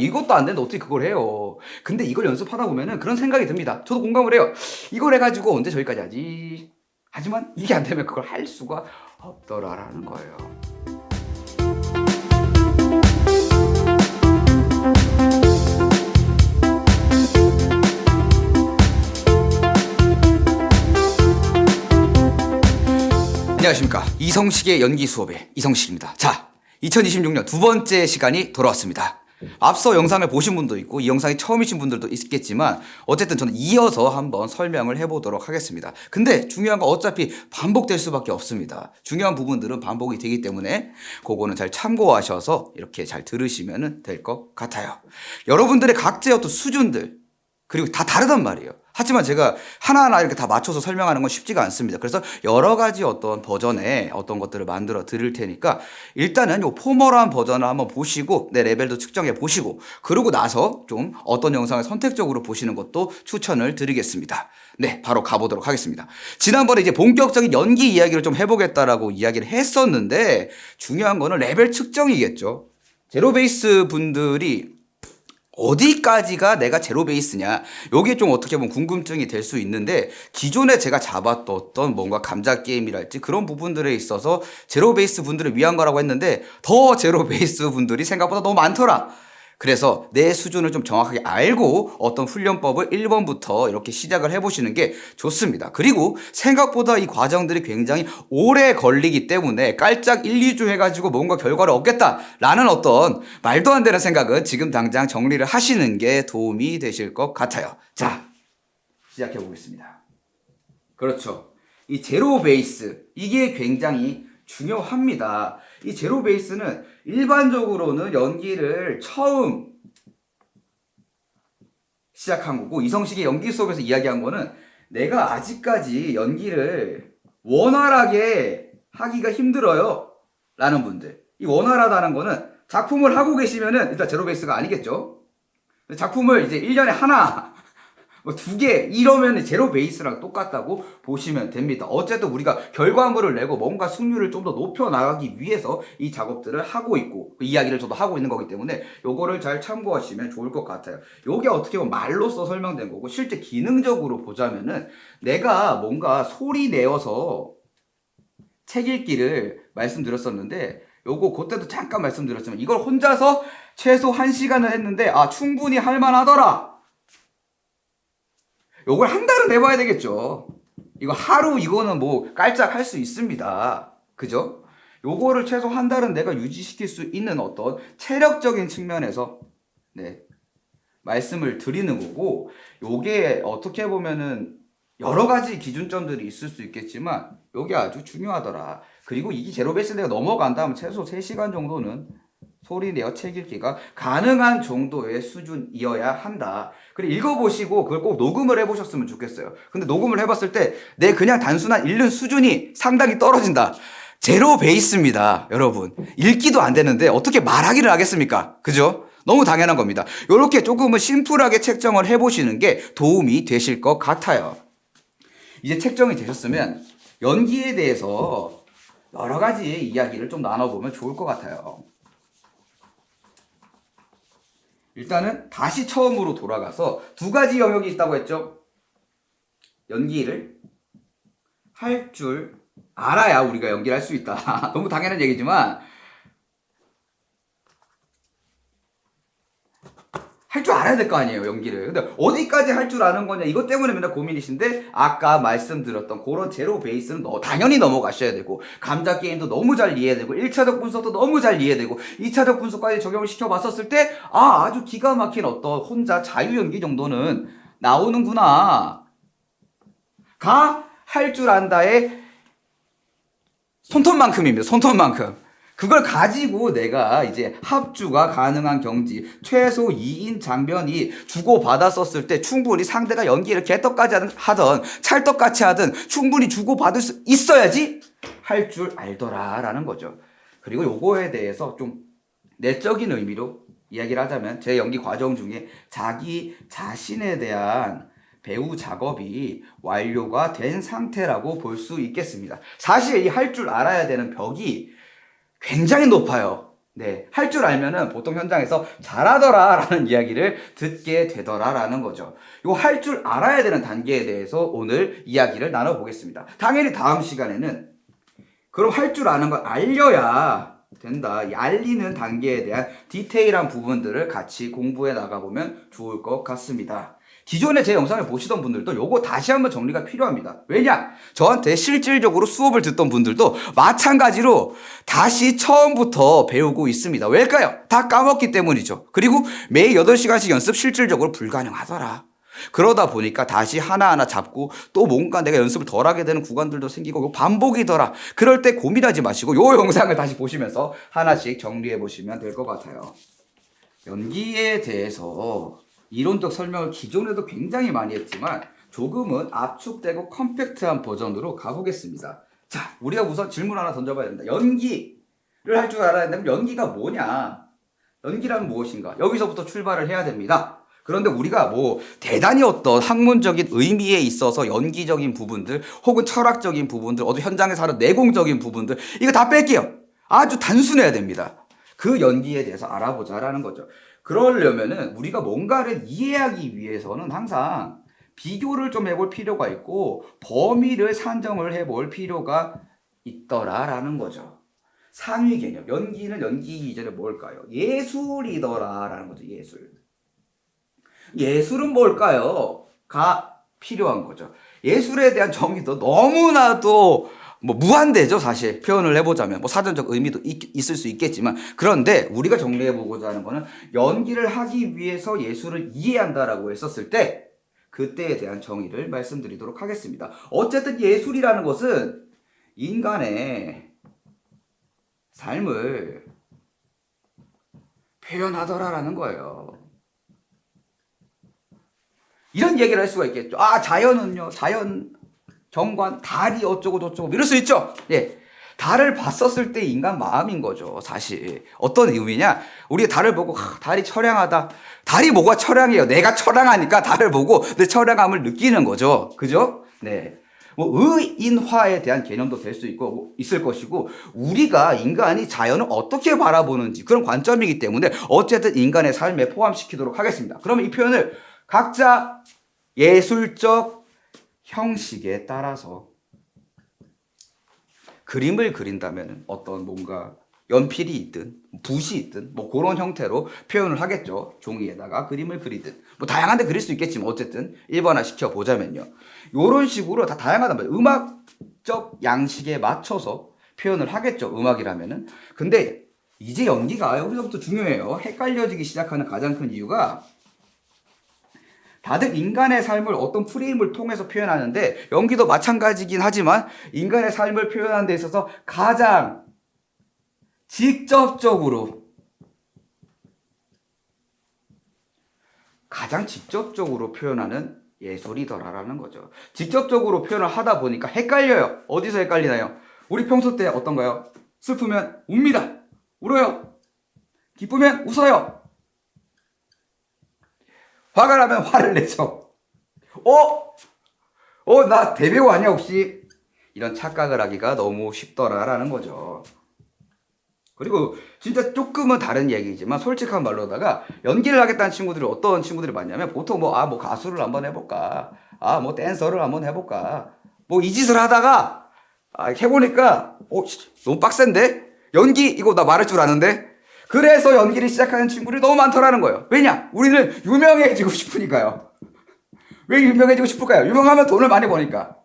이것도 안 되는데 어떻게 그걸 해요. 근데 이걸 연습하다 보면은 그런 생각이 듭니다. 저도 공감을 해요. 이걸 해가지고 언제 저기까지 하지? 하지만 이게 안 되면 그걸 할 수가 없더라라는 거예요. 안녕하십니까. 이성식의 연기 수업의 이성식입니다. 자, 2026년 두 번째 시간이 돌아왔습니다. 앞서 영상을 보신 분도 있고 이 영상이 처음이신 분들도 있겠지만 어쨌든 저는 이어서 한번 설명을 해보도록 하겠습니다. 근데 중요한 건 어차피 반복될 수밖에 없습니다. 중요한 부분들은 반복이 되기 때문에 그거는 잘 참고하셔서 이렇게 잘 들으시면 될 것 같아요. 여러분들의 각자의 어떤 수준들 그리고 다 다르단 말이에요. 하지만 제가 하나하나 이렇게 다 맞춰서 설명하는 건 쉽지가 않습니다. 그래서 여러 가지 어떤 버전의 어떤 것들을 만들어 드릴 테니까 일단은 요 포멀한 버전을 한번 보시고 내 레벨도 측정해 보시고 그러고 나서 좀 어떤 영상을 선택적으로 보시는 것도 추천을 드리겠습니다. 네, 바로 가보도록 하겠습니다. 지난번에 이제 본격적인 연기 이야기를 좀 해보겠다라고 이야기를 했었는데 중요한 거는 레벨 측정이겠죠. 제로 베이스 분들이 어디까지가 내가 제로 베이스냐 요게 좀 어떻게 보면 궁금증이 될 수 있는데 기존에 제가 잡았던 뭔가 감자 게임이랄지 그런 부분들에 있어서 제로 베이스 분들을 위한 거라고 했는데 더 제로 베이스 분들이 생각보다 너무 많더라. 그래서 내 수준을 좀 정확하게 알고 어떤 훈련법을 1번부터 이렇게 시작을 해보시는 게 좋습니다. 그리고 생각보다 이 과정들이 굉장히 오래 걸리기 때문에 깔짝 1, 2주 해가지고 뭔가 결과를 얻겠다라는 어떤 말도 안 되는 생각은 지금 당장 정리를 하시는 게 도움이 되실 것 같아요. 자, 시작해 보겠습니다. 그렇죠. 이 제로 베이스, 이게 굉장히 중요합니다. 이 제로 베이스는 일반적으로는 연기를 처음 시작한 거고 이성식의 연기 수업에서 이야기한 거는 내가 아직까지 연기를 원활하게 하기가 힘들어요 라는 분들. 이 원활하다는 거는 작품을 하고 계시면은 일단 제로 베이스가 아니겠죠. 작품을 이제 1년에 하나 뭐 2개 이러면 제로 베이스랑 똑같다고 보시면 됩니다. 어쨌든 우리가 결과물을 내고 뭔가 승률을 좀 더 높여 나가기 위해서 이 작업들을 하고 있고 그 이야기를 저도 하고 있는 거기 때문에 요거를 잘 참고하시면 좋을 것 같아요. 요게 어떻게 보면 말로써 설명된 거고 실제 기능적으로 보자면은 내가 뭔가 소리 내어서 책 읽기를 말씀드렸었는데 요거 그때도 잠깐 말씀드렸지만 이걸 혼자서 최소 1시간을 했는데 충분히 할만하더라. 요걸 한 달은 해봐야 되겠죠. 이거 하루 이거는 뭐 깔짝 할 수 있습니다. 그죠? 요거를 최소 한 달은 내가 유지시킬 수 있는 어떤 체력적인 측면에서 네, 말씀을 드리는 거고 요게 어떻게 보면은 여러 가지 기준점들이 있을 수 있겠지만 요게 아주 중요하더라. 그리고 이게 제로 베이스 내가 넘어간다면 최소 3시간 정도는 소리 내어 책 읽기가 가능한 정도의 수준이어야 한다. 그리고 읽어보시고 그걸 꼭 녹음을 해보셨으면 좋겠어요. 근데 녹음을 해봤을 때 내 그냥 단순한 읽는 수준이 상당히 떨어진다. 제로 베이스입니다, 여러분. 읽기도 안 되는데 어떻게 말하기를 하겠습니까? 그죠? 너무 당연한 겁니다. 이렇게 조금은 심플하게 책정을 해보시는 게 도움이 되실 것 같아요. 이제 책정이 되셨으면 연기에 대해서 여러 가지 이야기를 좀 나눠보면 좋을 것 같아요. 일단은 다시 처음으로 돌아가서 2가지 영역이 있다고 했죠. 연기를 할 줄 알아야 우리가 연기를 할 수 있다. 너무 당연한 얘기지만 할 줄 알아야 될 거 아니에요, 연기를. 근데 어디까지 할 줄 아는 거냐 이것 때문에 맨날 고민이신데 아까 말씀드렸던 그런 제로 베이스는 당연히 넘어가셔야 되고 감자 게임도 너무 잘 이해해야 되고 1차적 분석도 너무 잘 이해해야 되고 2차적 분석까지 적용을 시켜봤었을 때 아주 기가 막힌 어떤 혼자 자유 연기 정도는 나오는구나 가 할 줄 안다의 손톱만큼입니다. 손톱만큼. 그걸 가지고 내가 이제 합주가 가능한 경지, 최소 2인 장면이 주고받았었을 때 충분히 상대가 연기를 개떡까지 하든 찰떡같이 하든 충분히 주고받을 수 있어야지 할 줄 알더라라는 거죠. 그리고 요거에 대해서 좀 내적인 의미로 이야기를 하자면 제 연기 과정 중에 자기 자신에 대한 배우 작업이 완료가 된 상태라고 볼 수 있겠습니다. 사실 이 할 줄 알아야 되는 벽이 굉장히 높아요. 네, 할 줄 알면은 보통 현장에서 잘하더라라는 이야기를 듣게 되더라라는 거죠. 요 할 줄 알아야 되는 단계에 대해서 오늘 이야기를 나눠보겠습니다. 당연히 다음 시간에는 그럼 할 줄 아는 걸 알려야 된다. 이 알리는 단계에 대한 디테일한 부분들을 같이 공부해 나가보면 좋을 것 같습니다. 기존에 제 영상을 보시던 분들도 요거 다시 한번 정리가 필요합니다. 왜냐? 저한테 실질적으로 수업을 듣던 분들도 마찬가지로 다시 처음부터 배우고 있습니다. 왜일까요? 다 까먹기 때문이죠. 그리고 매일 8시간씩 연습 실질적으로 불가능하더라. 그러다 보니까 다시 하나하나 잡고 또 뭔가 내가 연습을 덜 하게 되는 구간들도 생기고 요 반복이더라. 그럴 때 고민하지 마시고 요 영상을 다시 보시면서 하나씩 정리해 보시면 될 것 같아요. 연기에 대해서 이론적 설명을 기존에도 굉장히 많이 했지만 조금은 압축되고 컴팩트한 버전으로 가보겠습니다. 자, 우리가 우선 질문 하나 던져봐야 된다. 연기를 할 줄 알아야 된다면 연기가 뭐냐? 연기란 무엇인가? 여기서부터 출발을 해야 됩니다. 그런데 우리가 뭐 대단히 어떤 학문적인 의미에 있어서 연기적인 부분들 혹은 철학적인 부분들 어떤 현장에서 하는 내공적인 부분들 이거 다 뺄게요. 아주 단순해야 됩니다. 그 연기에 대해서 알아보자라는 거죠. 그러려면은 우리가 뭔가를 이해하기 위해서는 항상 비교를 좀 해볼 필요가 있고 범위를 산정을 해볼 필요가 있더라라는 거죠. 상위 개념. 연기는 연기 이전에 뭘까요? 예술이더라라는 거죠. 예술. 예술은 뭘까요? 가 필요한 거죠. 예술에 대한 정의도 너무나도 뭐 무한대죠, 사실. 표현을 해보자면. 뭐 사전적 의미도 있을 수 있겠지만. 그런데 우리가 정리해보고자 하는 거는 연기를 하기 위해서 예술을 이해한다라고 했었을 때 그때에 대한 정의를 말씀드리도록 하겠습니다. 어쨌든 예술이라는 것은 인간의 삶을 표현하더라라는 거예요. 이런 얘기를 할 수가 있겠죠. 아, 자연은요, 자연, 경관, 달이 어쩌고 저쩌고 이럴 수 있죠. 예. 달을 봤었을 때 인간 마음인 거죠, 사실. 어떤 의미냐? 우리가 달을 보고, 달이 처량하다. 달이 뭐가 처량해요? 내가 처량하니까 달을 보고 내 처량함을 느끼는 거죠. 그죠? 네. 뭐, 의인화에 대한 개념도 될 수 있고, 있을 것이고, 우리가 인간이 자연을 어떻게 바라보는지 그런 관점이기 때문에 어쨌든 인간의 삶에 포함시키도록 하겠습니다. 그러면 이 표현을 각자 예술적 형식에 따라서 그림을 그린다면 어떤 뭔가 연필이 있든 붓이 있든 뭐 그런 형태로 표현을 하겠죠. 종이에다가 그림을 그리든 뭐 다양한 데 그릴 수 있겠지만 어쨌든 일반화 시켜보자면요. 이런 식으로 다 다양하단 말이에요. 음악적 양식에 맞춰서 표현을 하겠죠. 음악이라면은. 근데 이제 연기가 여기서부터 중요해요. 헷갈려지기 시작하는 가장 큰 이유가 다들 인간의 삶을 어떤 프레임을 통해서 표현하는데 연기도 마찬가지긴 하지만 인간의 삶을 표현하는 데 있어서 가장 직접적으로 표현하는 예술이더라라는 거죠. 직접적으로 표현을 하다 보니까 헷갈려요. 어디서 헷갈리나요? 우리 평소 때 어떤가요? 슬프면 웁니다. 울어요. 기쁘면 웃어요. 화가 나면 화를 내죠. 나 대배우 아니야 혹시? 이런 착각을 하기가 너무 쉽더라라는 거죠. 그리고 진짜 조금은 다른 얘기지만 솔직한 말로다가 연기를 하겠다는 친구들이 어떤 친구들이 많냐면 보통 뭐 가수를 한번 해볼까? 뭐 댄서를 한번 해볼까? 뭐 이 짓을 하다가 해보니까 너무 빡센데? 연기 이거 나 말할 줄 아는데? 그래서 연기를 시작하는 친구들이 너무 많더라는 거예요. 왜냐? 우리는 유명해지고 싶으니까요. 왜 유명해지고 싶을까요? 유명하면 돈을 많이 버니까.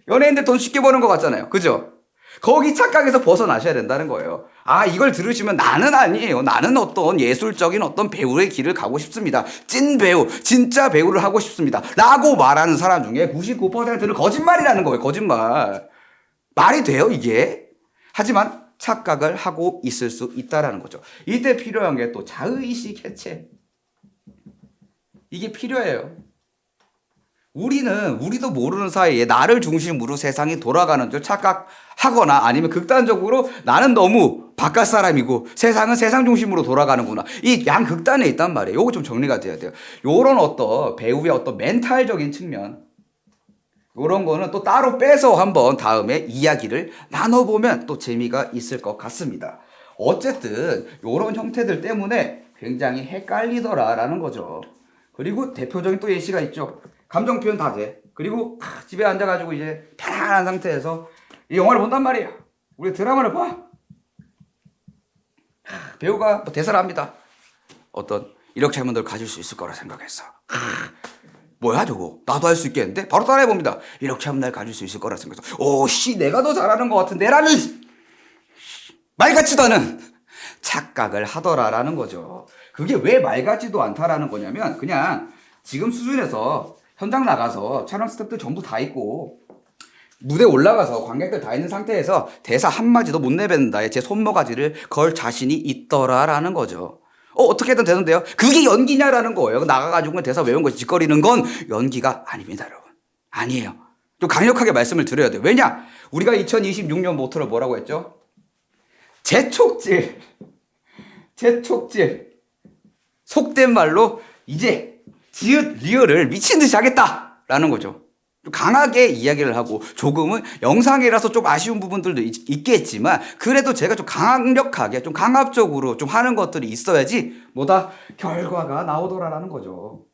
연예인들 돈 쉽게 버는 것 같잖아요. 그죠? 거기 착각에서 벗어나셔야 된다는 거예요. 이걸 들으시면 나는 아니에요. 나는 어떤 예술적인 어떤 배우의 길을 가고 싶습니다. 찐 배우, 진짜 배우를 하고 싶습니다. 라고 말하는 사람 중에 99%는 거짓말이라는 거예요. 거짓말. 말이 돼요, 이게? 하지만 착각을 하고 있을 수 있다라는 거죠. 이때 필요한 게 또 자의식 해체. 이게 필요해요. 우리도 모르는 사이에 나를 중심으로 세상이 돌아가는 줄 착각하거나 아니면 극단적으로 나는 너무 바깥 사람이고 세상은 세상 중심으로 돌아가는구나. 이 양극단에 있단 말이에요. 요거 좀 정리가 돼야 돼요. 요런 어떤 배우의 어떤 멘탈적인 측면. 요런 거는 또 따로 빼서 한번 다음에 이야기를 나눠보면 또 재미가 있을 것 같습니다. 어쨌든 이런 형태들 때문에 굉장히 헷갈리더라라는 거죠. 그리고 대표적인 또 예시가 있죠. 감정 표현 다 돼. 그리고 집에 앉아가지고 이제 편안한 상태에서 이 영화를 본단 말이에요. 우리 드라마를 봐. 배우가 뭐 대사를 합니다. 어떤 이렇게 하면 널 가질 수 있을 거라 생각했어. 뭐야 저거? 나도 할 수 있겠는데? 바로 따라해봅니다. 이렇게 하면 날 가질 수 있을 거라 생각했어. 오씨 내가 더 잘하는 것 같은데 라는 말 같지도 않은 착각을 하더라라는 거죠. 그게 왜 말 같지도 않다라는 거냐면 그냥 지금 수준에서 현장 나가서 촬영 스태프들 전부 다 있고 무대 올라가서 관객들 다 있는 상태에서 대사 한마디도 못 내뱉는다에 제 손모가지를 걸 자신이 있더라라는 거죠. 어떻게든 되는데요. 그게 연기냐라는 거예요. 나가가지고 대사 외운 거 짓거리는 건 연기가 아닙니다, 여러분. 아니에요. 좀 강력하게 말씀을 드려야 돼요. 왜냐? 우리가 2026년 모토를 뭐라고 했죠? 재촉질. 속된 말로 이제 지읒 리얼을 미친 듯이 하겠다라는 거죠. 좀 강하게 이야기를 하고 조금은 영상이라서 좀 아쉬운 부분들도 있겠지만 그래도 제가 좀 강력하게 좀 강압적으로 좀 하는 것들이 있어야지 뭐다 결과가 나오더라라는 거죠.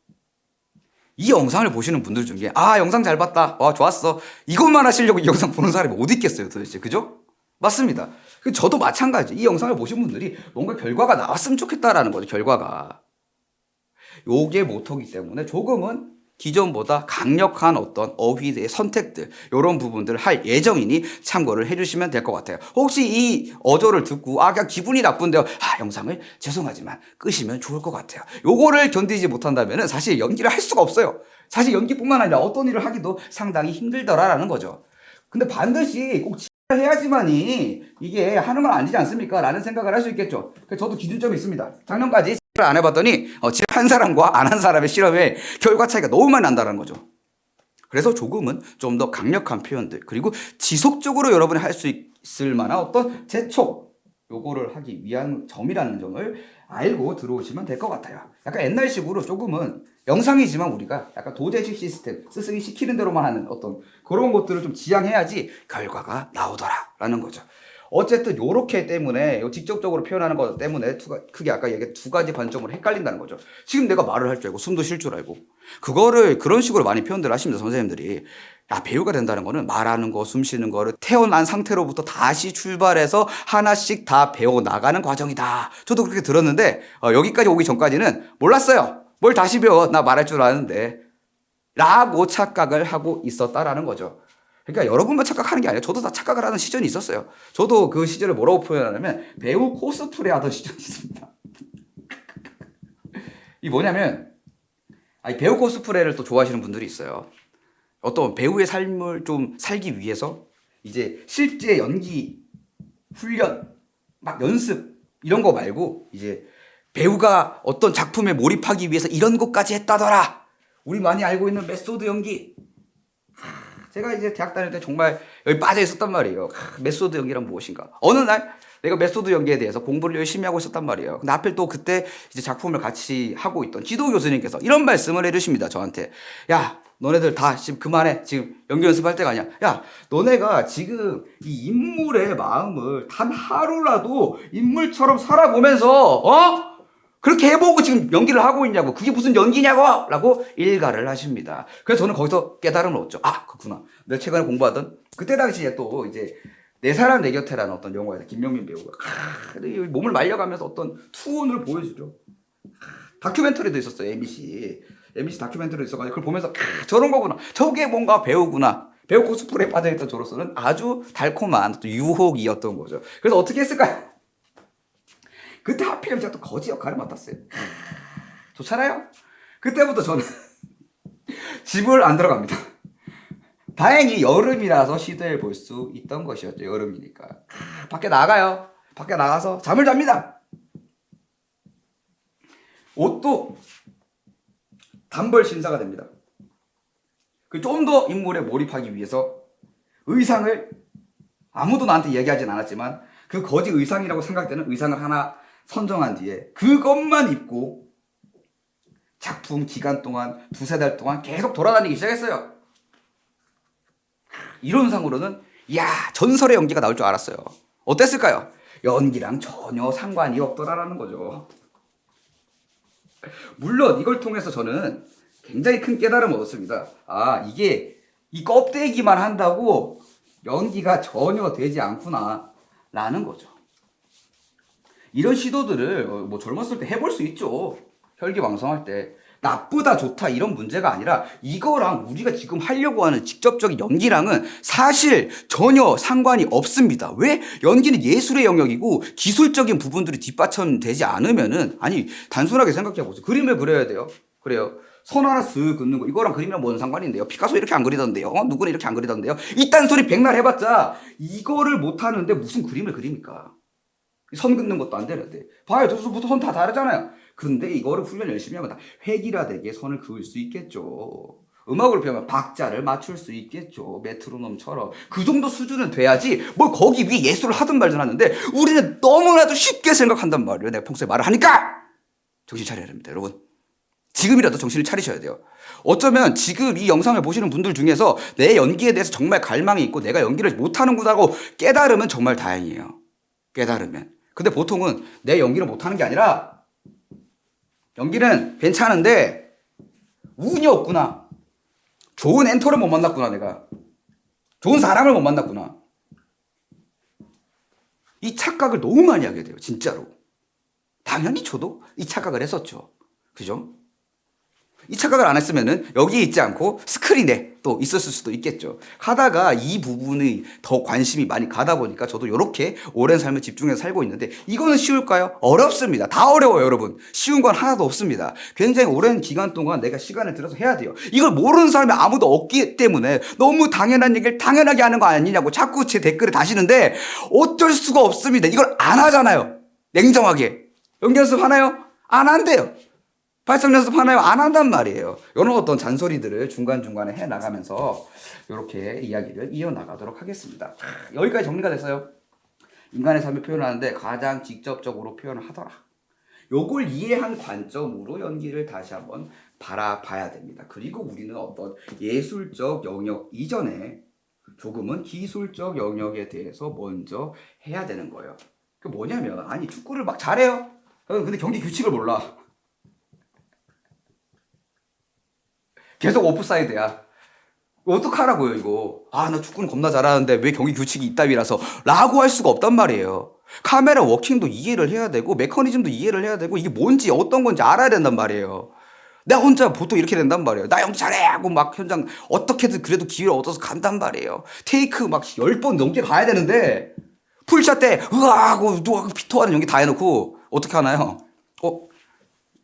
이 영상을 보시는 분들 중에 영상 잘 봤다. 좋았어. 이것만 하시려고 이 영상 보는 사람이 어디 있겠어요 도대체. 그죠? 맞습니다. 저도 마찬가지. 이 영상을 보신 분들이 뭔가 결과가 나왔으면 좋겠다라는 거죠. 결과가. 요게 모토기 때문에 조금은 기존보다 강력한 어떤 어휘의 선택들 이런 부분들을 할 예정이니 참고를 해주시면 될 것 같아요. 혹시 이 어조를 듣고 그냥 기분이 나쁜데요. 영상을 죄송하지만 끄시면 좋을 것 같아요. 요거를 견디지 못한다면 사실 연기를 할 수가 없어요. 사실 연기뿐만 아니라 어떤 일을 하기도 상당히 힘들더라라는 거죠. 근데 반드시 꼭 해야지만이 이게 하는 건 아니지 않습니까? 라는 생각을 할 수 있겠죠. 저도 기준점이 있습니다. 작년까지 안 해봤더니 한 사람과 안 한 사람의 실험에 결과 차이가 너무 많이 난다는 거죠. 그래서 조금은 좀 더 강력한 표현들 그리고 지속적으로 여러분이 할 수 있을 만한 어떤 재촉 요거를 하기 위한 점이라는 점을 알고 들어오시면 될 것 같아요. 약간 옛날식으로 조금은 영상이지만 우리가 약간 도제식 시스템 스승이 시키는 대로만 하는 어떤 그런 것들을 좀 지향해야지 결과가 나오더라라는 거죠. 어쨌든 요렇게 때문에 직접적으로 표현하는 것 때문에 크게 아까 얘기한 두 가지 관점으로 헷갈린다는 거죠. 지금 내가 말을 할 줄 알고 숨도 쉴 줄 알고 그거를 그런 식으로 많이 표현들 하십니다. 선생님들이. 배우가 된다는 거는 말하는 거, 숨 쉬는 거를 태어난 상태로부터 다시 출발해서 하나씩 다 배워나가는 과정이다. 저도 그렇게 들었는데 여기까지 오기 전까지는 몰랐어요. 뭘 다시 배워. 나 말할 줄 아는데. 라고 착각을 하고 있었다라는 거죠. 그러니까 여러분만 착각하는 게 아니라 저도 다 착각을 하는 시절이 있었어요. 저도 그 시절을 뭐라고 표현하냐면 배우 코스프레 하던 시절이 있습니다. 이 뭐냐면 배우 코스프레를 또 좋아하시는 분들이 있어요. 어떤 배우의 삶을 좀 살기 위해서 이제 실제 연기 훈련 막 연습 이런 거 말고 이제 배우가 어떤 작품에 몰입하기 위해서 이런 것까지 했다더라. 우리 많이 알고 있는 메소드 연기. 제가 이제 대학 다닐 때 정말 여기 빠져 있었단 말이에요. 메소드 연기란 무엇인가. 어느 날 내가 메소드 연기에 대해서 공부를 열심히 하고 있었단 말이에요. 근데 하필 또 그때 이제 작품을 같이 하고 있던 지도 교수님께서 이런 말씀을 해주십니다. 저한테. 야, 너네들 다 지금 그만해. 지금 연기 연습할 때가 아니야. 야, 너네가 지금 이 인물의 마음을 단 하루라도 인물처럼 살아보면서 그렇게 해보고 지금 연기를 하고 있냐고. 그게 무슨 연기냐고! 라고 일갈을 하십니다. 그래서 저는 거기서 깨달음을 얻죠. 그렇구나. 내가 최근에 공부하던 그때 당시에 또 이제 내 사람 내 곁에라는 어떤 영화에서 김명민 배우가 몸을 말려가면서 어떤 투혼을 보여주죠. 다큐멘터리도 있었어요. MBC 다큐멘터리도 있어가지고 그걸 보면서 저런 거구나. 저게 뭔가 배우구나. 배우 코스프레에 빠져있던 저로서는 아주 달콤한 또 유혹이었던 거죠. 그래서 어떻게 했을까요? 그때 하필이면 제가 또 거지 역할을 맡았어요. 좋잖아요? 그때부터 저는 집을 안 들어갑니다. 다행히 여름이라서 시도해 볼 수 있던 것이었죠. 여름이니까. 밖에 나가요. 밖에 나가서 잠을 잡니다. 옷도 단벌 신사가 됩니다. 좀 더 인물에 몰입하기 위해서 의상을 아무도 나한테 얘기하진 않았지만 그 거지 의상이라고 생각되는 의상을 하나 선정한 뒤에 그것만 입고 작품 기간 동안 두세 달 동안 계속 돌아다니기 시작했어요. 이론상으로는 전설의 연기가 나올 줄 알았어요. 어땠을까요? 연기랑 전혀 상관이 없더라라는 거죠. 물론 이걸 통해서 저는 굉장히 큰 깨달음을 얻었습니다. 아, 이게 이 껍데기만 한다고 연기가 전혀 되지 않구나 라는 거죠. 이런 시도들을 뭐 젊었을 때 해볼 수 있죠. 혈기왕성할 때. 나쁘다 좋다 이런 문제가 아니라 이거랑 우리가 지금 하려고 하는 직접적인 연기랑은 사실 전혀 상관이 없습니다. 왜? 연기는 예술의 영역이고 기술적인 부분들이 뒷받침되지 않으면은, 아니 단순하게 생각해 보세요. 그림을 그려야 돼요. 그래요. 선 하나 쓱 긋는 거 이거랑 그림이랑 뭔 상관인데요? 피카소 이렇게 안 그리던데요? 누구는 이렇게 안 그리던데요? 이딴 소리 백날 해봤자 이거를 못하는데 무슨 그림을 그립니까? 선 긋는 것도 안 되는데. 봐요. 저부터 선 다 다르잖아요. 근데 이거를 훈련 열심히 하면 다 획일화되게 선을 그을 수 있겠죠. 음악을 배우면 박자를 맞출 수 있겠죠. 메트로놈처럼. 그 정도 수준은 돼야지 뭘 거기 위에 예술을 하든 말든 하는데 우리는 너무나도 쉽게 생각한단 말이에요. 내가 평소에 말을 하니까! 정신 차려야 됩니다, 여러분. 지금이라도 정신을 차리셔야 돼요. 어쩌면 지금 이 영상을 보시는 분들 중에서 내 연기에 대해서 정말 갈망이 있고 내가 연기를 못하는구나라고 깨달으면 정말 다행이에요. 깨달으면. 근데 보통은 내 연기를 못하는 게 아니라 연기는 괜찮은데 운이 없구나. 좋은 엔터를 못 만났구나, 내가. 좋은 사람을 못 만났구나. 이 착각을 너무 많이 하게 돼요, 진짜로. 당연히 저도 이 착각을 했었죠. 그죠? 이 착각을 안 했으면은 여기에 있지 않고 스크린에 또 있었을 수도 있겠죠. 하다가 이 부분이 더 관심이 많이 가다 보니까 저도 이렇게 오랜 삶을 집중해서 살고 있는데 이거는 쉬울까요? 어렵습니다. 다 어려워요, 여러분. 쉬운 건 하나도 없습니다. 굉장히 오랜 기간 동안 내가 시간을 들여서 해야 돼요. 이걸 모르는 사람이 아무도 없기 때문에 너무 당연한 얘기를 당연하게 하는 거 아니냐고 자꾸 제 댓글에 다시는데 어쩔 수가 없습니다. 이걸 안 하잖아요. 냉정하게. 연기 연습 하나요? 안 한대요. 발성 연습 하나요? 안 한단 말이에요. 이런 어떤 잔소리들을 중간중간에 해 나가면서 이렇게 이야기를 이어나가도록 하겠습니다. 여기까지 정리가 됐어요. 인간의 삶을 표현하는데 가장 직접적으로 표현을 하더라. 요걸 이해한 관점으로 연기를 다시 한번 바라봐야 됩니다. 그리고 우리는 어떤 예술적 영역 이전에 조금은 기술적 영역에 대해서 먼저 해야 되는 거예요. 그 뭐냐면, 아니 축구를 막 잘해요. 근데 경기 규칙을 몰라. 계속 오프사이드야. 어떡하라고요, 이거. 아, 나 축구는 겁나 잘하는데 왜 경기 규칙이 이따위라서 라고 할 수가 없단 말이에요. 카메라 워킹도 이해를 해야 되고 메커니즘도 이해를 해야 되고 이게 뭔지 어떤 건지 알아야 된단 말이에요. 내가 혼자 보통 이렇게 된단 말이에요. 나 연기 잘해! 하고 막 현장 어떻게든 그래도 기회를 얻어서 간단 말이에요. 테이크 막 10번 넘게 가야 되는데 풀샷 때 으아 하고 누가 피토하는 연기 다 해놓고 어떻게 하나요?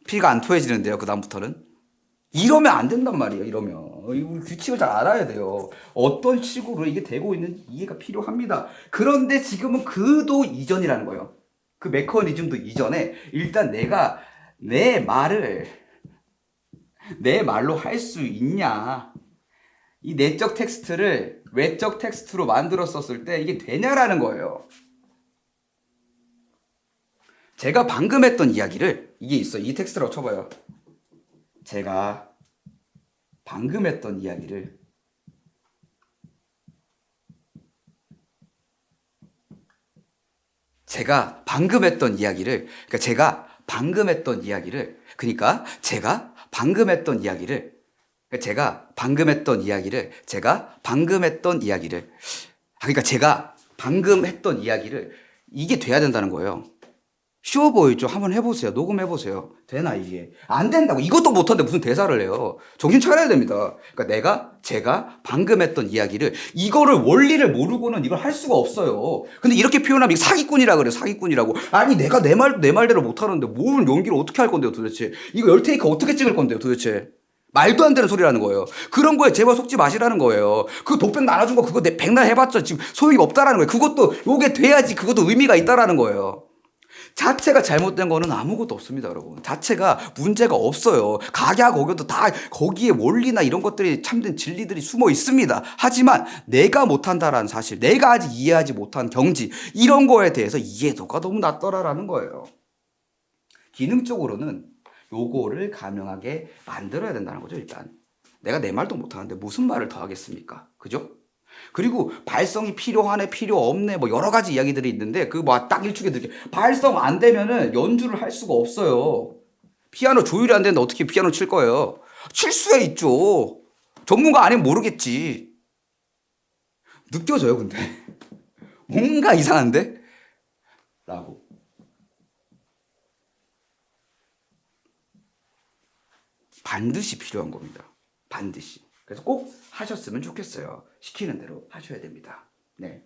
피가 안 토해지는데요, 그 다음부터는. 이러면 안 된단 말이에요. 이러면 우리 규칙을 잘 알아야 돼요. 어떤 식으로 이게 되고 있는지 이해가 필요합니다. 그런데 지금은 그도 이전이라는 거예요. 그 메커니즘도 이전에 일단 내가 내 말을 내 말로 할 수 있냐, 이 내적 텍스트를 외적 텍스트로 만들었었을 때 이게 되냐라는 거예요. 제가 방금 했던 이야기를, 이게 있어요. 이 텍스트라고 쳐봐요. 제가 방금 했던 이야기를 제가 방금 했던 이야기를 그러니까 제가 방금 했던 이야기를 그러니까 제가 방금 했던 이야기를 그러니까 제가 방금 했던 이야기를 제가 방금 했던 이야기를 그러니까 제가 방금 했던 이야기를 이게 돼야 된다는 거예요. 쉬워 보이죠? 한번 해보세요. 녹음해보세요. 되나 이게? 안 된다고. 이것도 못하는데 무슨 대사를 해요. 정신 차려야 됩니다. 그러니까 제가 방금 했던 이야기를 이거를 원리를 모르고는 이걸 할 수가 없어요. 근데 이렇게 표현하면 이거 사기꾼이라 그래요. 사기꾼이라고. 아니 내가 내 말대로 못하는데 뭘 연기를 어떻게 할 건데요 도대체. 이거 열테이크 어떻게 찍을 건데요 도대체. 말도 안 되는 소리라는 거예요. 그런 거에 제발 속지 마시라는 거예요. 그 독백 나눠준 거 그거 내 백날 해봤자 지금 소용이 없다라는 거예요. 그것도 요게 돼야지 그것도 의미가 있다라는 거예요. 자체가 잘못된 거는 아무것도 없습니다, 여러분. 자체가 문제가 없어요. 각야 거기도 다 거기에 원리나 이런 것들이 참된 진리들이 숨어 있습니다. 하지만 내가 못한다라는 사실, 내가 아직 이해하지 못한 경지 이런 거에 대해서 이해도가 너무 낮더라라는 거예요. 기능적으로는 요거를 가능하게 만들어야 된다는 거죠, 일단. 내가 내 말도 못하는데 무슨 말을 더 하겠습니까? 그죠? 그리고 발성이 필요하네, 필요 없네, 뭐 여러 가지 이야기들이 있는데 그 뭐 딱 일축에 들게 발성 안 되면은 연주를 할 수가 없어요. 피아노 조율이 안 되는데 어떻게 피아노 칠 거예요? 칠 수야 있죠. 전문가 아니면 모르겠지. 느껴져요, 근데. 뭔가 이상한데? 라고. 반드시 필요한 겁니다. 반드시. 그래서 꼭 하셨으면 좋겠어요. 시키는 대로 하셔야 됩니다. 네.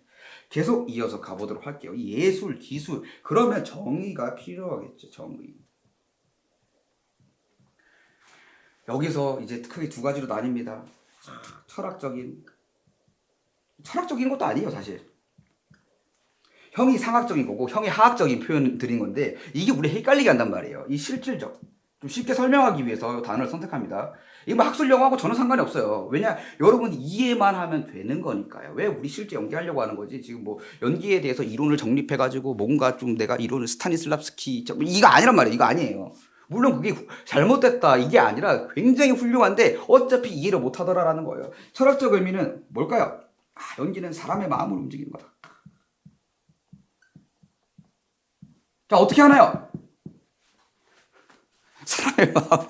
계속 이어서 가보도록 할게요. 예술, 기술. 그러면 정의가 필요하겠죠. 정의. 여기서 이제 크게 두 가지로 나뉩니다. 철학적인 것도 아니에요, 사실. 형이 상학적인 거고 형이 하학적인 표현 드린 건데 이게 우리 헷갈리게 한단 말이에요. 이 실질적. 좀 쉽게 설명하기 위해서 단어를 선택합니다. 이거 뭐 학술 영어하고 전혀 상관이 없어요. 왜냐, 여러분이 이해만 하면 되는 거니까요. 왜 우리 실제 연기하려고 하는 거지? 지금 뭐 연기에 대해서 이론을 정립해가지고 뭔가 좀 내가 이론을 스타니슬랍스키 이거 아니란 말이에요. 이거 아니에요. 물론 그게 잘못됐다 이게 아니라 굉장히 훌륭한데 어차피 이해를 못하더라라는 거예요. 철학적 의미는 뭘까요? 연기는 사람의 마음을 움직이는 거다. 자, 어떻게 하나요? 사람의 마음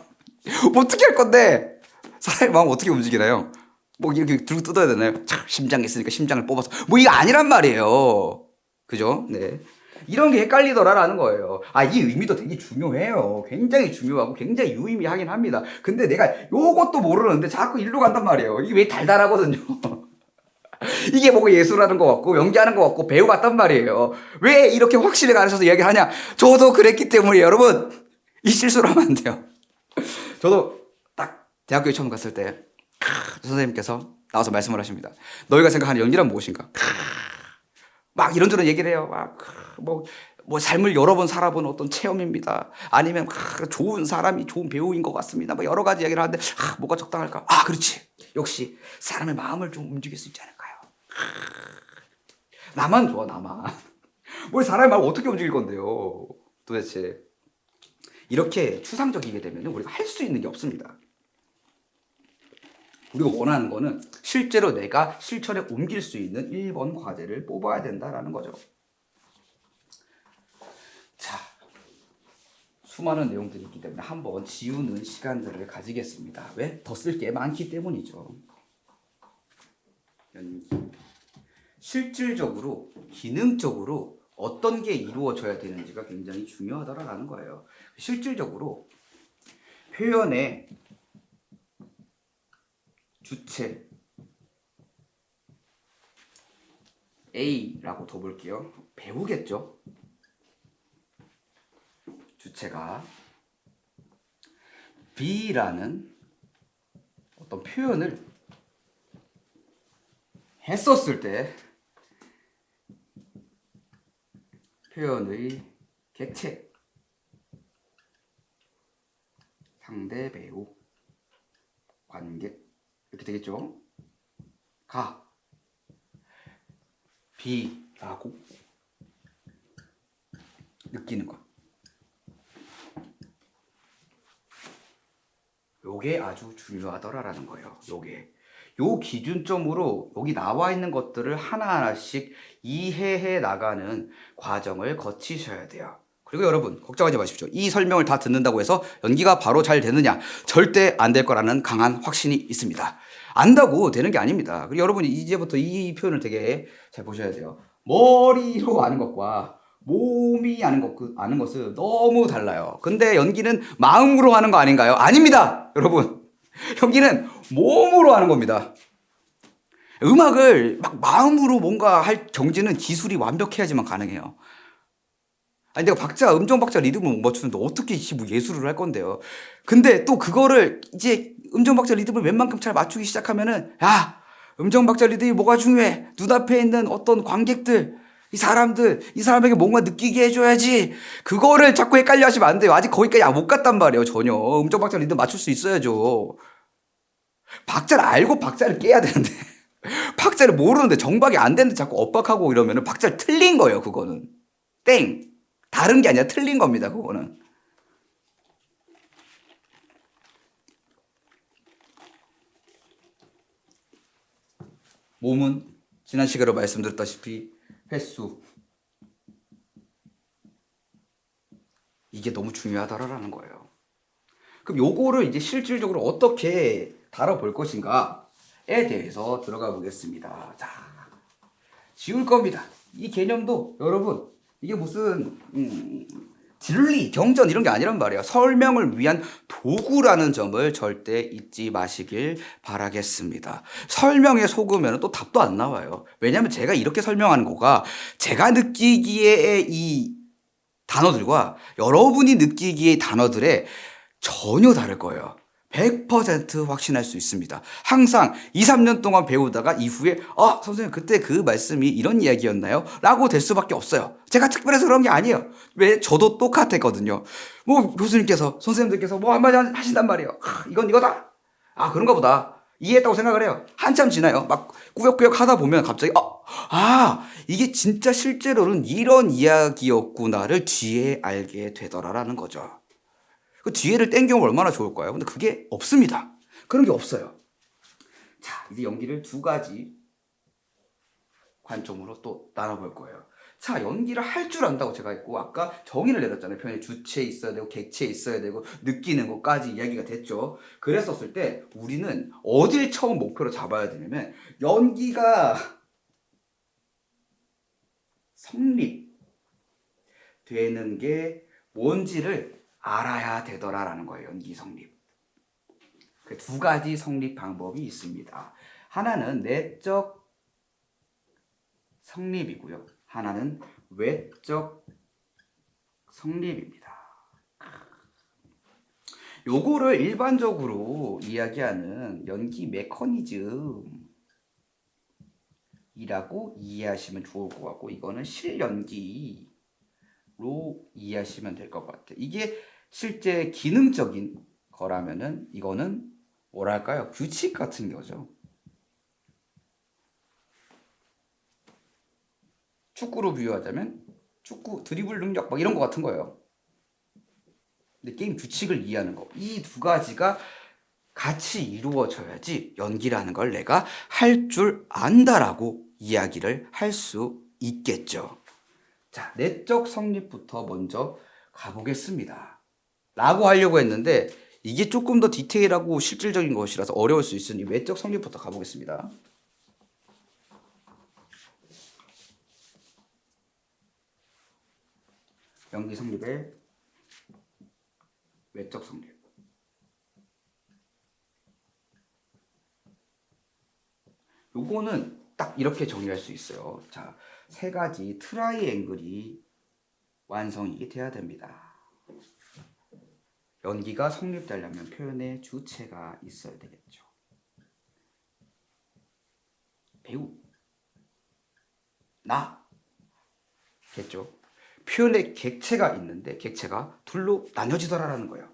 어떻게 할 건데? 사람의 마음 어떻게 움직이나요? 뭐 이렇게 들고 뜯어야 되나요? 심장이 있으니까 심장을 뽑아서 뭐 이거 아니란 말이에요. 그죠? 네. 이런 게 헷갈리더라라는 거예요. 이 의미도 되게 중요해요. 굉장히 중요하고 굉장히 유의미하긴 합니다. 근데 내가 요것도 모르는데 자꾸 일로 간단 말이에요. 이게 왜 달달하거든요. 이게 뭐고 예술하는 것 같고 연기하는 것 같고 배우 같단 말이에요. 왜 이렇게 확실히 가르쳐서 이야기를 하냐? 저도 그랬기 때문에 여러분 이 실수를 하면 안 돼요. 저도 딱 대학교에 처음 갔을 때 선생님께서 나와서 말씀을 하십니다. 너희가 생각하는 연기란 무엇인가? 막 이런저런 얘기를 해요. 뭐 삶을 여러 번 살아본 어떤 체험입니다. 아니면 좋은 사람이 좋은 배우인 것 같습니다. 뭐 여러 가지 얘기를 하는데 뭐가 적당할까? 그렇지. 역시 사람의 마음을 좀 움직일 수 있지 않을까요? 나만 좋아, 나만. 뭐 사람의 마음을 어떻게 움직일 건데요? 도대체. 이렇게 추상적이게 되면 우리가 할 수 있는 게 없습니다. 우리가 원하는 거는 실제로 내가 실천에 옮길 수 있는 1번 과제를 뽑아야 된다라는 거죠. 자, 수많은 내용들이 있기 때문에 한번 지우는 시간들을 가지겠습니다. 왜? 더 쓸 게 많기 때문이죠. 연기. 실질적으로, 기능적으로 어떤 게 이루어져야 되는지가 굉장히 중요하다라는 거예요. 실질적으로 표현의 주체 A라고 둬볼게요. 배우겠죠? 주체가 B라는 어떤 표현을 했었을 때 표현의 객체 상대 배우 관객 이렇게 되겠죠? 가 B라고 느끼는 것. 요게 아주 중요하더라라는 거예요. 요 기준점으로 여기 나와 있는 것들을 하나하나씩 이해해 나가는 과정을 거치셔야 돼요. 그리고 여러분 걱정하지 마십시오. 이 설명을 다 듣는다고 해서 연기가 바로 잘 되느냐? 절대 안 될 거라는 강한 확신이 있습니다. 안다고 되는 게 아닙니다. 그리고 여러분이 이제부터 이 표현을 되게 잘 보셔야 돼요. 머리로 아는 것과 몸이 아는 것은 너무 달라요. 근데 연기는 마음으로 하는 거 아닌가요? 아닙니다, 여러분. 연기는 몸으로 하는 겁니다. 음악을 막 마음으로 뭔가 할 경지는 기술이 완벽해야지만 가능해요. 내가 음정 박자 리듬을 못 맞추는데 어떻게 뭐 예술을 할 건데요. 근데 또 그거를 이제 음정 박자 리듬을 웬만큼 잘 맞추기 시작하면은 음정 박자 리듬이 뭐가 중요해? 눈앞에 있는 어떤 관객들, 이 사람에게 뭔가 느끼게 해줘야지. 그거를 자꾸 헷갈려 하시면 안 돼요. 아직 거기까지 못 갔단 말이에요, 전혀. 음정 박자 리듬 맞출 수 있어야죠. 박자를 알고 박자를 깨야 되는데 박자를 모르는데 정박이 안 되는데 자꾸 엇박하고 이러면은 박자를 틀린 거예요, 그거는. 땡. 다른 게 아니라 틀린 겁니다, 그거는. 몸은 지난 시간에 말씀드렸다시피 횟수. 이게 너무 중요하다라는 거예요. 그럼 요거를 이제 실질적으로 어떻게 다뤄볼 것인가에 대해서 들어가 보겠습니다. 자, 지울 겁니다. 이 개념도 여러분 이게 무슨 진리, 경전 이런 게 아니란 말이에요. 설명을 위한 도구라는 점을 절대 잊지 마시길 바라겠습니다. 설명에 속으면 또 답도 안 나와요. 왜냐하면 제가 이렇게 설명하는 거가 제가 느끼기에 이 단어들과 여러분이 느끼기의 단어들에 전혀 다를 거예요. 100% 확신할 수 있습니다. 항상 2, 3년 동안 배우다가 이후에 선생님 그때 그 말씀이 이런 이야기였나요? 라고 될 수밖에 없어요. 제가 특별해서 그런 게 아니에요. 왜? 저도 똑같았거든요. 뭐 교수님께서 선생님들께서 뭐 한마디 하신단 말이에요. 이건 이거다. 그런가 보다. 이해했다고 생각을 해요. 한참 지나요. 막 꾸역꾸역 하다 보면 갑자기 이게 진짜 실제로는 이런 이야기였구나를 뒤에 알게 되더라라는 거죠. 그 뒤에를 땡겨오면 얼마나 좋을까요? 근데 그게 없습니다. 그런 게 없어요. 자, 이제 연기를 두 가지 관점으로 또 나눠볼 거예요. 자, 연기를 할 줄 안다고 제가 했고 아까 정의를 내렸잖아요. 표현에 주체 있어야 되고 객체 있어야 되고 느끼는 것까지 이야기가 됐죠. 그랬었을 때 우리는 어딜 처음 목표로 잡아야 되냐면 연기가 성립되는 게 뭔지를 알아야 되더라라는 거예요. 연기 성립. 그 두 가지 성립 방법이 있습니다. 하나는 내적 성립이고요. 하나는 외적 성립입니다. 요거를 일반적으로 이야기하는 연기 메커니즘이라고 이해하시면 좋을 것 같고 이거는 실연기로 이해하시면 될 것 같아요. 이게 실제 기능적인 거라면은 이거는 뭐랄까요? 규칙 같은 거죠. 축구로 비유하자면 축구 드리블 능력 막 이런 거 같은 거예요. 근데 게임 규칙을 이해하는 거. 이 두 가지가 같이 이루어져야지 연기라는 걸 내가 할 줄 안다라고 이야기를 할 수 있겠죠. 자, 내적 성립부터 먼저 가보겠습니다. 라고 하려고 했는데 이게 조금 더 디테일하고 실질적인 것이라서 어려울 수 있으니 외적 성립부터 가보겠습니다. 연기 성립의 외적 성립. 요거는 딱 이렇게 정리할 수 있어요. 자, 세 가지 트라이앵글이 완성이 돼야 됩니다. 연기가 성립되려면 표현의 주체가 있어야 되겠죠. 배우, 나, 겠죠. 표현의 객체가 있는데 객체가 둘로 나뉘어지더라라는 거예요.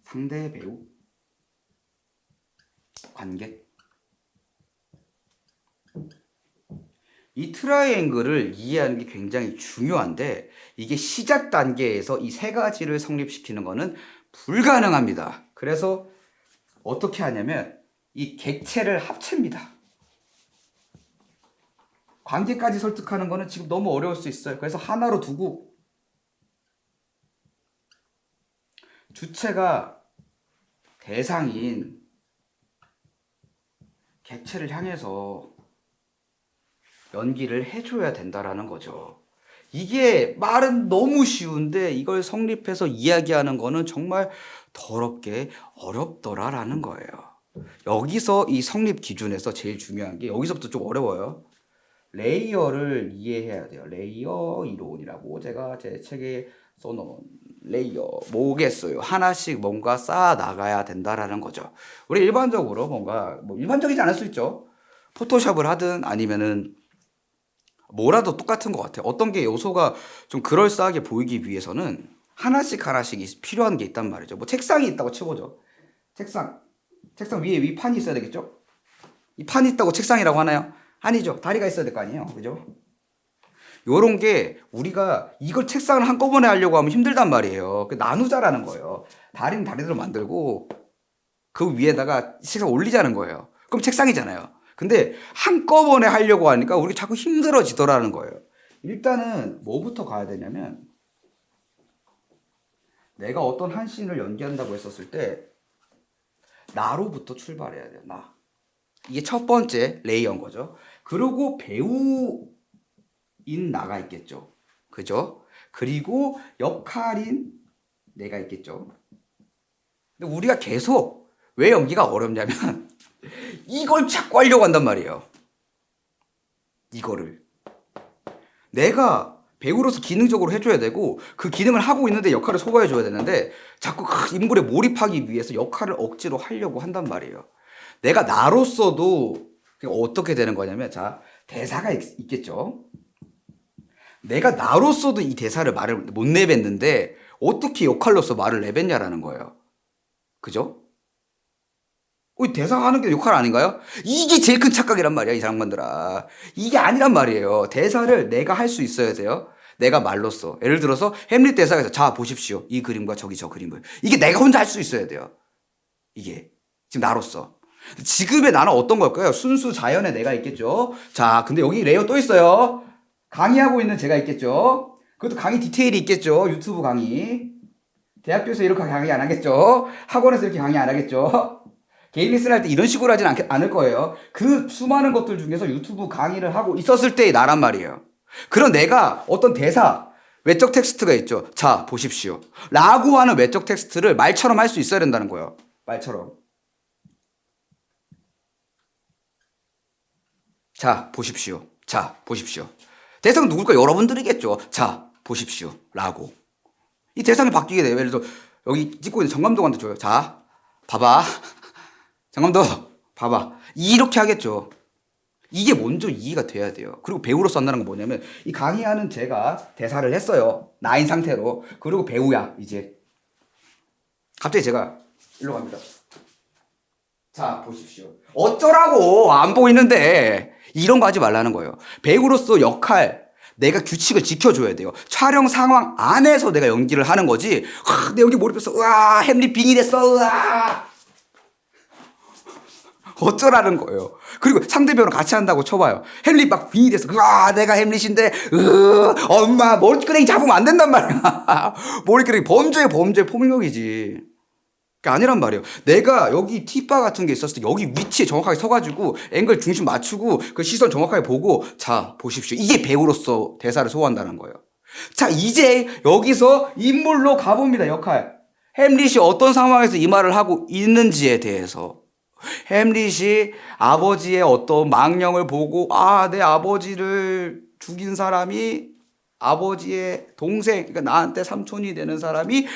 상대 배우, 관객. 이 트라이앵글을 이해하는 게 굉장히 중요한데 이게 시작 단계에서 이 세 가지를 성립시키는 것은 불가능합니다. 그래서 어떻게 하냐면 이 객체를 합칩니다. 관계까지 설득하는 거는 지금 너무 어려울 수 있어요. 그래서 하나로 두고 주체가 대상인 객체를 향해서 연기를 해줘야 된다라는 거죠. 이게 말은 너무 쉬운데 이걸 성립해서 이야기하는 거는 정말 더럽게 어렵더라라는 거예요. 여기서 이 성립 기준에서 제일 중요한 게 여기서부터 좀 어려워요. 레이어를 이해해야 돼요. 레이어 이론이라고 제가 제 책에 써놓은 레이어 뭐겠어요. 하나씩 뭔가 쌓아 나가야 된다라는 거죠. 우리 일반적으로 뭔가 일반적이지 않을 수 있죠. 포토샵을 하든 아니면은 뭐라도 똑같은 것 같아요. 어떤 게 요소가 좀 그럴싸하게 보이기 위해서는 하나씩 필요한 게 있단 말이죠. 뭐 책상이 있다고 치보죠. 책상 위에 위판이 있어야 되겠죠? 이 판이 있다고 책상이라고 하나요? 아니죠. 다리가 있어야 될 거 아니에요. 그죠? 요런 게 우리가 이걸 책상을 한꺼번에 하려고 하면 힘들단 말이에요. 나누자라는 거예요. 다리는 다리대로 만들고 그 위에다가 책상 올리자는 거예요. 그럼 책상이잖아요. 근데 한꺼번에 하려고 하니까 우리 자꾸 힘들어지더라는 거예요. 일단은 뭐부터 가야 되냐면 내가 어떤 한 씬을 연기한다고 했었을 때 나로부터 출발해야 돼요. 나. 이게 첫 번째 레이어인 거죠. 그리고 배우인 나가 있겠죠. 그죠? 그리고 역할인 내가 있겠죠. 근데 우리가 계속 왜 연기가 어렵냐면 이걸 자꾸 하려고 한단 말이에요. 이거를. 내가 배우로서 기능적으로 해줘야 되고 그 기능을 하고 있는데 역할을 소화해줘야 되는데 자꾸 인물에 몰입하기 위해서 역할을 억지로 하려고 한단 말이에요. 내가 나로서도 어떻게 되는 거냐면 자 대사가 있겠죠. 내가 나로서도 이 대사를 말을 못 내뱉는데 어떻게 역할로서 말을 내뱉냐라는 거예요. 그죠? 대사 하는 게 역할 아닌가요? 이게 제일 큰 착각이란 말이야, 이 사람들아. 이게 아니란 말이에요. 대사를 내가 할 수 있어야 돼요. 내가 말로써. 예를 들어서 햄릿 대사에서 자 보십시오. 이 그림과 저기 저 그림을. 이게 내가 혼자 할 수 있어야 돼요. 이게 지금 나로서. 지금의 나는 어떤 걸까요? 순수 자연의 내가 있겠죠. 자, 근데 여기 레이어 또 있어요. 강의하고 있는 제가 있겠죠. 그것도 강의 디테일이 있겠죠. 유튜브 강의. 대학교에서 이렇게 강의 안 하겠죠. 학원에서 이렇게 강의 안 하겠죠. 개인 레슨 할 때 이런 식으로 하진 않을 거예요. 그 수많은 것들 중에서 유튜브 강의를 하고 있었을 때의 나란 말이에요. 그런 내가 어떤 대사, 외적 텍스트가 있죠. 자, 보십시오. 라고 하는 외적 텍스트를 말처럼 할 수 있어야 된다는 거예요. 말처럼. 자, 보십시오. 자, 보십시오. 대상은 누굴까? 여러분들이겠죠. 자, 보십시오. 라고. 이 대상이 바뀌게 돼요. 예를 들어, 여기 찍고 있는 정감독한테 줘요. 자, 봐봐. 정감독, 봐봐. 이렇게 하겠죠. 이게 먼저 이해가 돼야 돼요. 그리고 배우로서 한다는 건 뭐냐면, 이 강의하는 제가 대사를 했어요. 나인 상태로. 그리고 배우야, 이제. 갑자기 제가 일로 갑니다. 자, 보십시오. 어쩌라고! 안 보이는데. 이런 거 하지 말라는 거예요. 배우로서 역할, 내가 규칙을 지켜줘야 돼요. 촬영 상황 안에서 내가 연기를 하는 거지. 내 여기 몰입했어. 으아, 햄릿 빙이 됐어. 으아. 어쩌라는 거예요. 그리고 상대편은 같이 한다고 쳐봐요. 햄릿 막 빙이 됐어. 으아, 내가 햄릿인데, 엄마, 머리끄댕이 잡으면 안 된단 말이야. 머리끄댕이 범죄 폭력이지. 그게 아니란 말이에요. 내가 여기 티바 같은 게 있었을 때 여기 위치에 정확하게 서가지고 앵글 중심 맞추고 그 시선 정확하게 보고 자 보십시오. 이게 배우로서 대사를 소화한다는 거예요. 자 이제 여기서 인물로 가봅니다. 역할. 햄릿이 어떤 상황에서 이 말을 하고 있는지에 대해서 햄릿이 아버지의 어떤 망령을 보고 내 아버지를 죽인 사람이 아버지의 동생, 그러니까 나한테 삼촌이 되는 사람이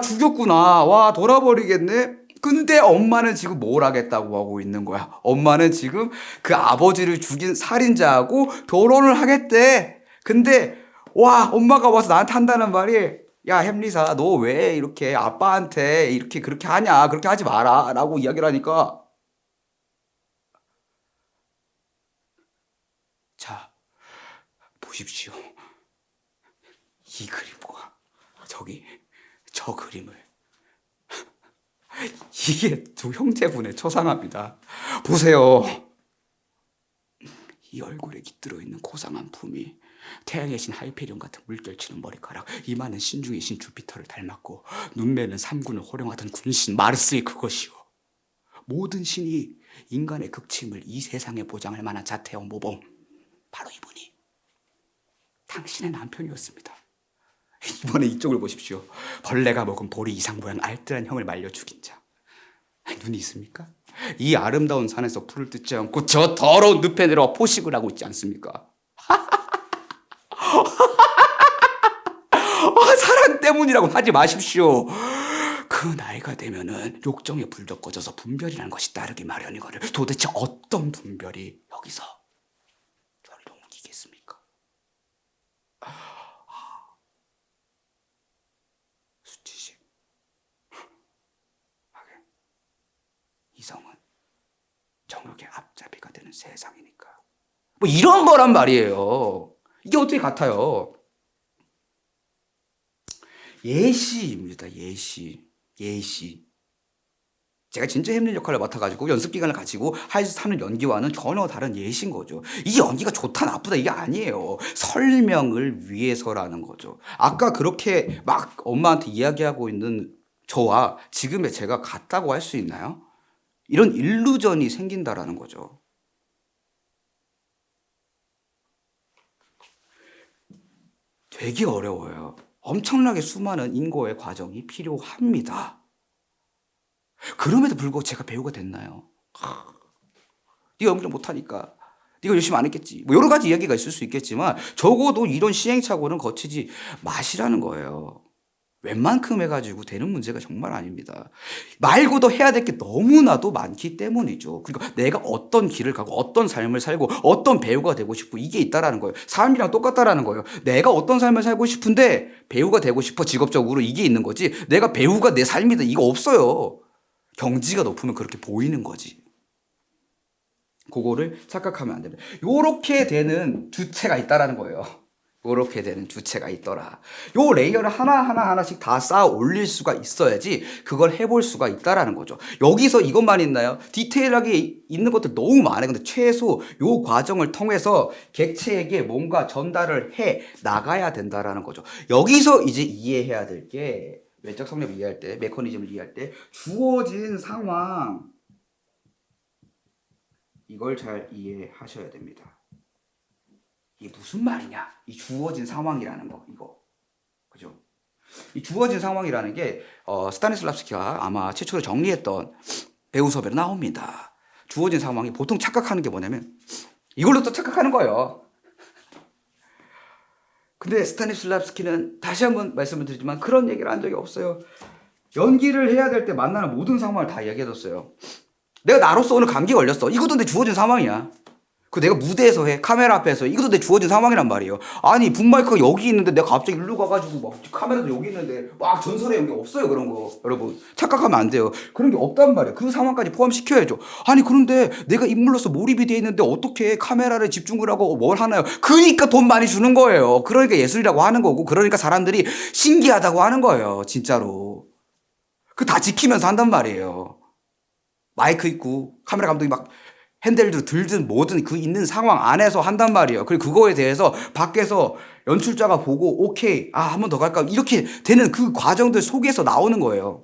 죽였구나. 와, 돌아버리겠네. 근데 엄마는 지금 뭘 하겠다고 하고 있는 거야. 엄마는 지금 그 아버지를 죽인 살인자하고 결혼을 하겠대. 근데 와, 엄마가 와서 나한테 한다는 말이 야, 햄리사, 너 왜 이렇게 아빠한테 이렇게 그렇게 하냐? 그렇게 하지 마라. 라고 이야기를 하니까 자, 보십시오. 이 그림과 저 그림을 이게 두 형제분의 초상화입니다. 보세요. 이 얼굴에 깃들어 있는 고상한 품이 태양의 신 하이페리온 같은 물결치는 머리카락, 이마는 신중의 신 주피터를 닮았고 눈매는 삼군을 호령하던 군신 마르스의 그것이요. 모든 신이 인간의 극침을 이 세상에 보장할 만한 자태와 모범, 바로 이분이 당신의 남편이었습니다. 이번에 이쪽을 보십시오. 벌레가 먹은 보리 이상 모양 알뜰한 형을 말려 죽인 자. 눈이 있습니까? 이 아름다운 산에서 풀을 뜯지 않고 저 더러운 늪에 내려와 포식을 하고 있지 않습니까? 사랑 때문이라고 하지 마십시오. 그 나이가 되면은 욕정에 불도 꺼져서 분별이라는 것이 따르기 마련이거든. 도대체 어떤 분별이 여기서 저를 옮기겠습니까? 수치심. 이성은 정욕의 앞잡이가 되는 세상이니까. 뭐 이런 거란 말이에요. 이게 어떻게 같아요? 예시입니다. 예시. 제가 진짜 햄릿 역할을 맡아가지고 연습 기간을 가지고 하는 연기와는 전혀 다른 예시인 거죠. 이 연기가 좋다 나쁘다 이게 아니에요. 설명을 위해서라는 거죠. 아까 그렇게 막 엄마한테 이야기하고 있는 저와 지금의 제가 같다고 할 수 있나요? 이런 일루전이 생긴다라는 거죠. 되게 어려워요. 엄청나게 수많은 인고의 과정이 필요합니다. 그럼에도 불구하고 제가 배우가 됐나요? 네가 연기를 못하니까 네가 열심히 안 했겠지. 뭐 여러 가지 이야기가 있을 수 있겠지만 적어도 이런 시행착오는 거치지 마시라는 거예요. 웬만큼 해가지고 되는 문제가 정말 아닙니다. 말고도 해야 될 게 너무나도 많기 때문이죠. 그러니까 내가 어떤 길을 가고 어떤 삶을 살고 어떤 배우가 되고 싶고 이게 있다라는 거예요. 사람이랑 똑같다라는 거예요. 내가 어떤 삶을 살고 싶은데 배우가 되고 싶어 직업적으로 이게 있는 거지. 내가 배우가 내 삶이다 이거 없어요. 경지가 높으면 그렇게 보이는 거지. 그거를 착각하면 안 됩니다. 요렇게 되는 주체가 있다라는 거예요. 요렇게 되는 주체가 있더라. 요 레이어를 하나씩 다 쌓아 올릴 수가 있어야지 그걸 해볼 수가 있다라는 거죠. 여기서 이것만 있나요? 디테일하게 있는 것들 너무 많아요. 근데 최소 요 과정을 통해서 객체에게 뭔가 전달을 해 나가야 된다라는 거죠. 여기서 이제 이해해야 될 게 외적 성립을 이해할 때, 메커니즘을 이해할 때 주어진 상황 이걸 잘 이해하셔야 됩니다. 이게 무슨 말이냐? 이 주어진 상황이라는 거 이거 그죠? 이 주어진 상황이라는 게 스타니슬랍스키가 아마 최초로 정리했던 배우 수업에 나옵니다. 주어진 상황이 보통 착각하는 게 뭐냐면 이걸로 또 착각하는 거예요. 근데 스타니슬랍스키는 다시 한번 말씀을 드리지만 그런 얘기를 한 적이 없어요. 연기를 해야 될 때 만나는 모든 상황을 다 이야기해줬어요. 내가 나로서 오늘 감기 걸렸어. 이것도 내 주어진 상황이야. 그 내가 무대에서 해, 카메라 앞에서 해. 이것도 내 주어진 상황이란 말이에요. 아니 붐마이크가 여기 있는데 내가 갑자기 일로 가가지고 막 카메라도 여기 있는데 막 전설의 연기 없어요. 그런 거 여러분 착각하면 안 돼요. 그런 게 없단 말이에요. 그 상황까지 포함시켜야죠. 아니 그런데 내가 인물로서 몰입이 돼 있는데 어떻게 카메라를 집중을 하고 뭘 하나요? 그러니까 돈 많이 주는 거예요. 그러니까 예술이라고 하는 거고 그러니까 사람들이 신기하다고 하는 거예요. 진짜로. 그 다 지키면서 한단 말이에요. 마이크 있고 카메라 감독이 막 핸들도 들든 뭐든 그 있는 상황 안에서 한단 말이에요. 그리고 그거에 대해서 밖에서 연출자가 보고 오케이 한 번 더 갈까 이렇게 되는 그 과정들 속에서 나오는 거예요.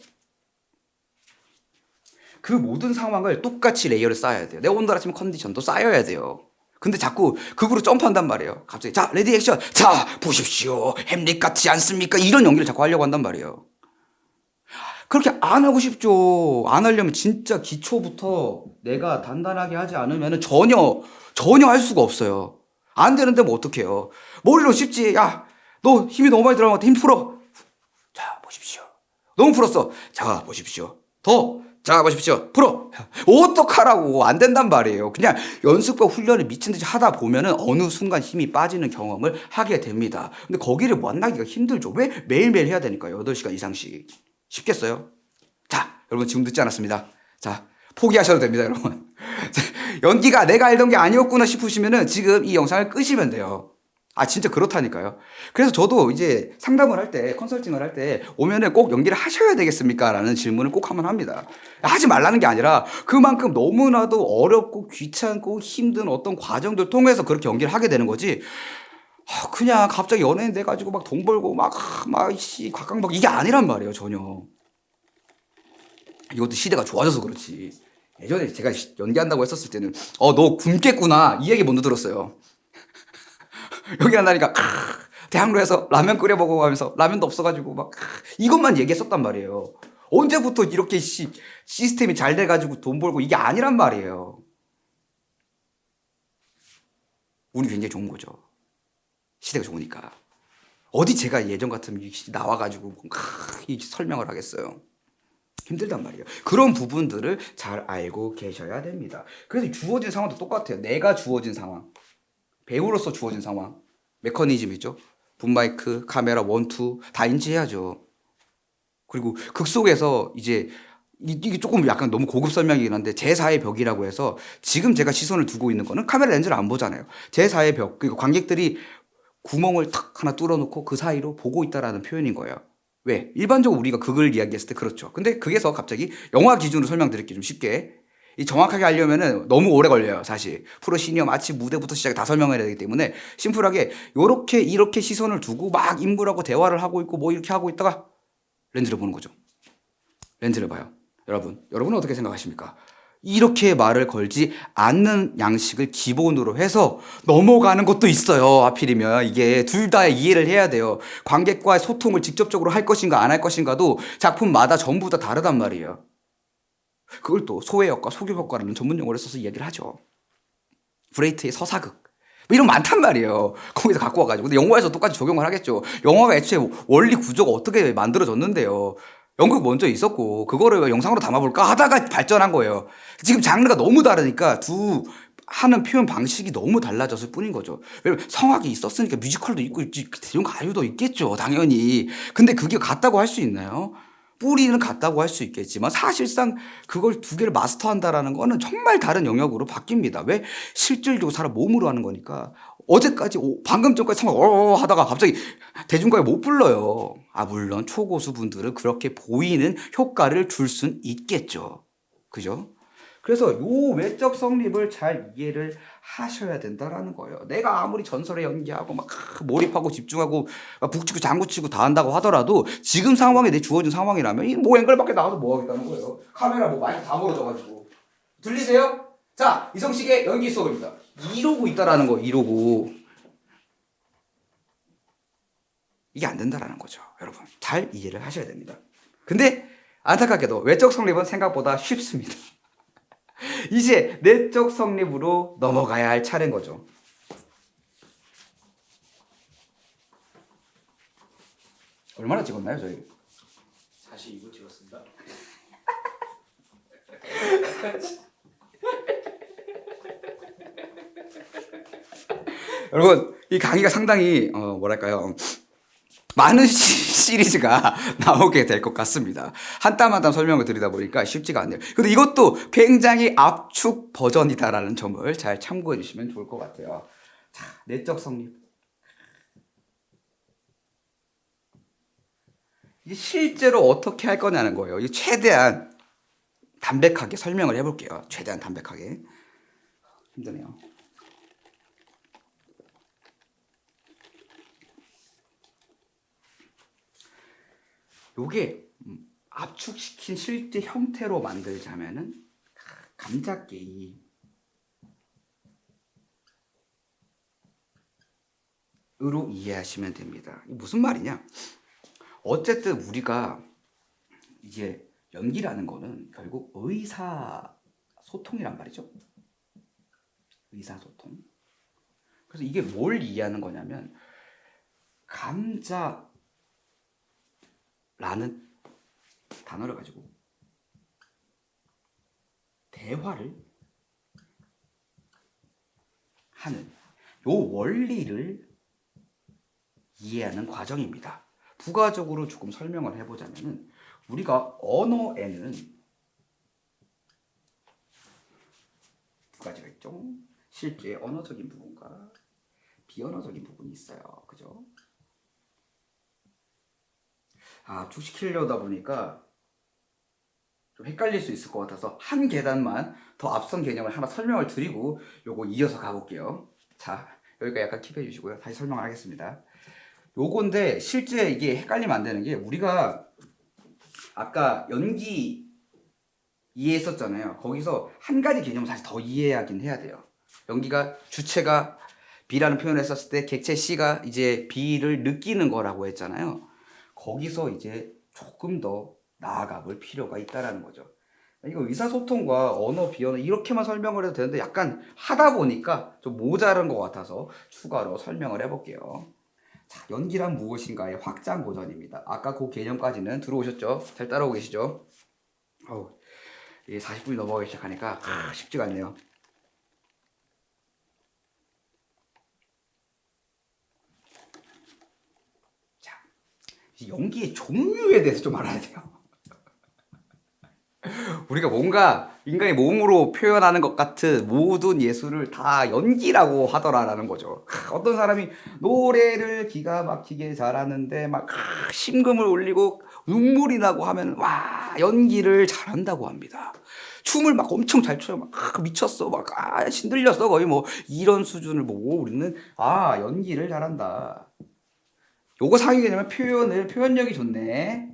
그 모든 상황을 똑같이 레이어를 쌓아야 돼요. 내가 오늘 아침 컨디션도 쌓여야 돼요. 근데 자꾸 극으로 점프한단 말이에요. 갑자기 자 레디 액션 자 보십시오 햄릿 같지 않습니까? 이런 연기를 자꾸 하려고 한단 말이에요. 그렇게 안 하고 싶죠. 안 하려면 진짜 기초부터 내가 단단하게 하지 않으면 전혀 할 수가 없어요. 안 되는데 뭐 어떡해요. 머리로 쉽지. 야, 너 힘이 너무 많이 들어간 것 같아. 힘 풀어. 자, 보십시오. 너무 풀었어. 자, 보십시오. 더. 자, 보십시오. 풀어. 어떡하라고. 안 된단 말이에요. 그냥 연습과 훈련을 미친 듯이 하다 보면은 어느 순간 힘이 빠지는 경험을 하게 됩니다. 근데 거기를 만나기가 힘들죠. 왜? 매일매일 해야 되니까요. 8시간 이상씩. 쉽겠어요? 자, 여러분 지금 늦지 않았습니다. 자, 포기하셔도 됩니다, 여러분. 연기가 내가 알던 게 아니었구나 싶으시면은 지금 이 영상을 끄시면 돼요. 진짜 그렇다니까요. 그래서 저도 이제 상담을 할 때, 컨설팅을 할 때 오면은 꼭 연기를 하셔야 되겠습니까? 라는 질문을 꼭 한번 합니다. 하지 말라는 게 아니라 그만큼 너무나도 어렵고 귀찮고 힘든 어떤 과정들 통해서 그렇게 연기를 하게 되는 거지. 그냥 갑자기 연예인 돼가지고 막 돈 벌고 곽광박 이게 아니란 말이에요, 전혀. 이것도 시대가 좋아져서 그렇지. 예전에 제가 연기한다고 했었을 때는, 너 굶겠구나. 이 얘기 먼저 들었어요. 여기 한다니까, 대학로에서 라면 끓여 먹어 가면서 라면도 없어가지고 이것만 얘기했었단 말이에요. 언제부터 이렇게 시스템이 잘 돼가지고 돈 벌고 이게 아니란 말이에요. 운이 굉장히 좋은 거죠. 시대가 좋으니까. 어디 제가 예전 같으면 나와가지고 설명을 하겠어요. 힘들단 말이에요. 그런 부분들을 잘 알고 계셔야 됩니다. 그래서 주어진 상황도 똑같아요. 내가 주어진 상황, 배우로서 주어진 상황, 메커니즘이죠. 붐마이크, 카메라, 원투 다 인지해야죠. 그리고 극 속에서 이제 이게 조금 약간 너무 고급 설명이긴 한데 제4의 벽이라고 해서 지금 제가 시선을 두고 있는 거는 카메라 렌즈를 안 보잖아요. 제4의 벽, 그리고 관객들이 구멍을 탁 하나 뚫어놓고 그 사이로 보고 있다라는 표현인 거예요. 왜? 일반적으로 우리가 극을 이야기했을 때 그렇죠. 근데 극에서 갑자기 영화 기준으로 설명드릴게요. 좀 쉽게. 이 정확하게 하려면은 너무 오래 걸려요, 사실. 프로 시니어 마치 무대부터 시작해 다 설명해야 되기 때문에 심플하게 요렇게 이렇게 시선을 두고 막 인물하고 대화를 하고 있고 뭐 이렇게 하고 있다가 렌즈를 보는 거죠. 렌즈를 봐요. 여러분은 어떻게 생각하십니까? 이렇게 말을 걸지 않는 양식을 기본으로 해서 넘어가는 것도 있어요. 하필이면 이게 둘 다 이해를 해야 돼요. 관객과의 소통을 직접적으로 할 것인가 안 할 것인가도 작품마다 전부 다 다르단 말이에요. 그걸 또 소외역과 소규효과라는 전문 용어를 써서 이야기를 하죠. 브레이트의 서사극. 뭐 이런 거 많단 말이에요. 거기서 갖고 와가지고. 근데 영화에서 똑같이 적용을 하겠죠. 영화가 애초에 원리 구조가 어떻게 만들어졌는데요. 연극 먼저 있었고, 그거를 왜 영상으로 담아볼까 하다가 발전한 거예요. 지금 장르가 너무 다르니까 하는 표현 방식이 너무 달라졌을 뿐인 거죠. 왜냐면 성악이 있었으니까 뮤지컬도 있고, 대중가요도 있겠죠. 당연히. 근데 그게 같다고 할 수 있나요? 뿌리는 같다고 할 수 있겠지만 사실상 그걸 두 개를 마스터한다라는 거는 정말 다른 영역으로 바뀝니다. 왜? 실질적으로 사람 몸으로 하는 거니까. 어제까지 방금 전까지 성악 하다가 갑자기 대중가요 못 불러요. 아 물론 초고수분들은 그렇게 보이는 효과를 줄 순 있겠죠. 그죠? 그래서 요 외적 성립을 잘 이해를 하셔야 된다라는 거예요. 내가 아무리 전설에 연기하고 막 몰입하고 집중하고 북치고 장구치고 다 한다고 하더라도 지금 상황에 내 주어진 상황이라면 이 뭐 앵글 밖에 나가서 뭐 하겠다는 거예요. 카메라 뭐 마이크 다 멀어져가지고. 들리세요? 자, 이성식의 연기 수업입니다. 이러고 있다라는 거, 이러고. 이게 안 된다라는 거죠, 여러분. 잘 이해를 하셔야 됩니다. 근데 안타깝게도 외적 성립은 생각보다 쉽습니다. 이제 내적 성립으로 넘어가야 할 차례인 거죠. 얼마나 찍었나요, 저희? 42분 찍었습니다. 여러분, 이 강의가 상당히 뭐랄까요? 많은 시리즈가 나오게 될 것 같습니다. 한 땀 한 땀 설명을 드리다 보니까 쉽지가 않네요. 근데 이것도 굉장히 압축 버전이다라는 점을 잘 참고해 주시면 좋을 것 같아요. 자, 내적 성립. 이게 실제로 어떻게 할 거냐는 거예요. 이 최대한 담백하게 설명을 해볼게요. 최대한 담백하게. 힘드네요. 요게 압축시킨 실제 형태로 만들자면은 감자깨이 으로 이해하시면 됩니다. 이게 무슨 말이냐? 어쨌든 우리가 이제 연기라는 거는 결국 의사소통이란 말이죠. 의사소통. 그래서 이게 뭘 이해하는 거냐면 감자라는 단어를 가지고 대화를 하는 요 원리를 이해하는 과정입니다. 부가적으로 조금 설명을 해보자면은 우리가 언어에는 두 가지가 있죠. 실제 언어적인 부분과 비언어적인 부분이 있어요. 그죠? 압축시키려다 보니까 좀 헷갈릴 수 있을 것 같아서 한 계단만 더 앞선 개념을 하나 설명을 드리고 요거 이어서 가볼게요. 자, 여기가 약간 킵해 주시고요. 다시 설명을 하겠습니다. 요건데 실제 이게 헷갈리면 안 되는 게 우리가 아까 연기 이해했었잖아요. 거기서 한 가지 개념을 사실 더 이해하긴 해야 돼요. 연기가 주체가 B라는 표현을 했었을 때 객체 C가 이제 B를 느끼는 거라고 했잖아요. 거기서 이제 조금 더 나아가 볼 필요가 있다라는 거죠. 이거 의사소통과 언어, 비언어 이렇게만 설명을 해도 되는데 약간 하다 보니까 좀 모자란 것 같아서 추가로 설명을 해볼게요. 자, 연기란 무엇인가의 확장 고전입니다. 아까 그 개념까지는 들어오셨죠? 잘 따라오고 계시죠? 이게 40분이 넘어가기 시작하니까 쉽지가 않네요. 자, 연기의 종류에 대해서 좀 알아야 돼요. 우리가 뭔가 인간이 몸으로 표현하는 것 같은 모든 예술을 다 연기라고 하더라라는 거죠. 어떤 사람이 노래를 기가 막히게 잘하는데 막 심금을 울리고 눈물이 나고 하면 와 연기를 잘한다고 합니다. 춤을 막 엄청 잘 춰요. 막 미쳤어. 막 신들렸어. 거의 뭐 이런 수준을 보고 우리는 연기를 잘한다. 요거 상위 개념은 표현력이 좋네.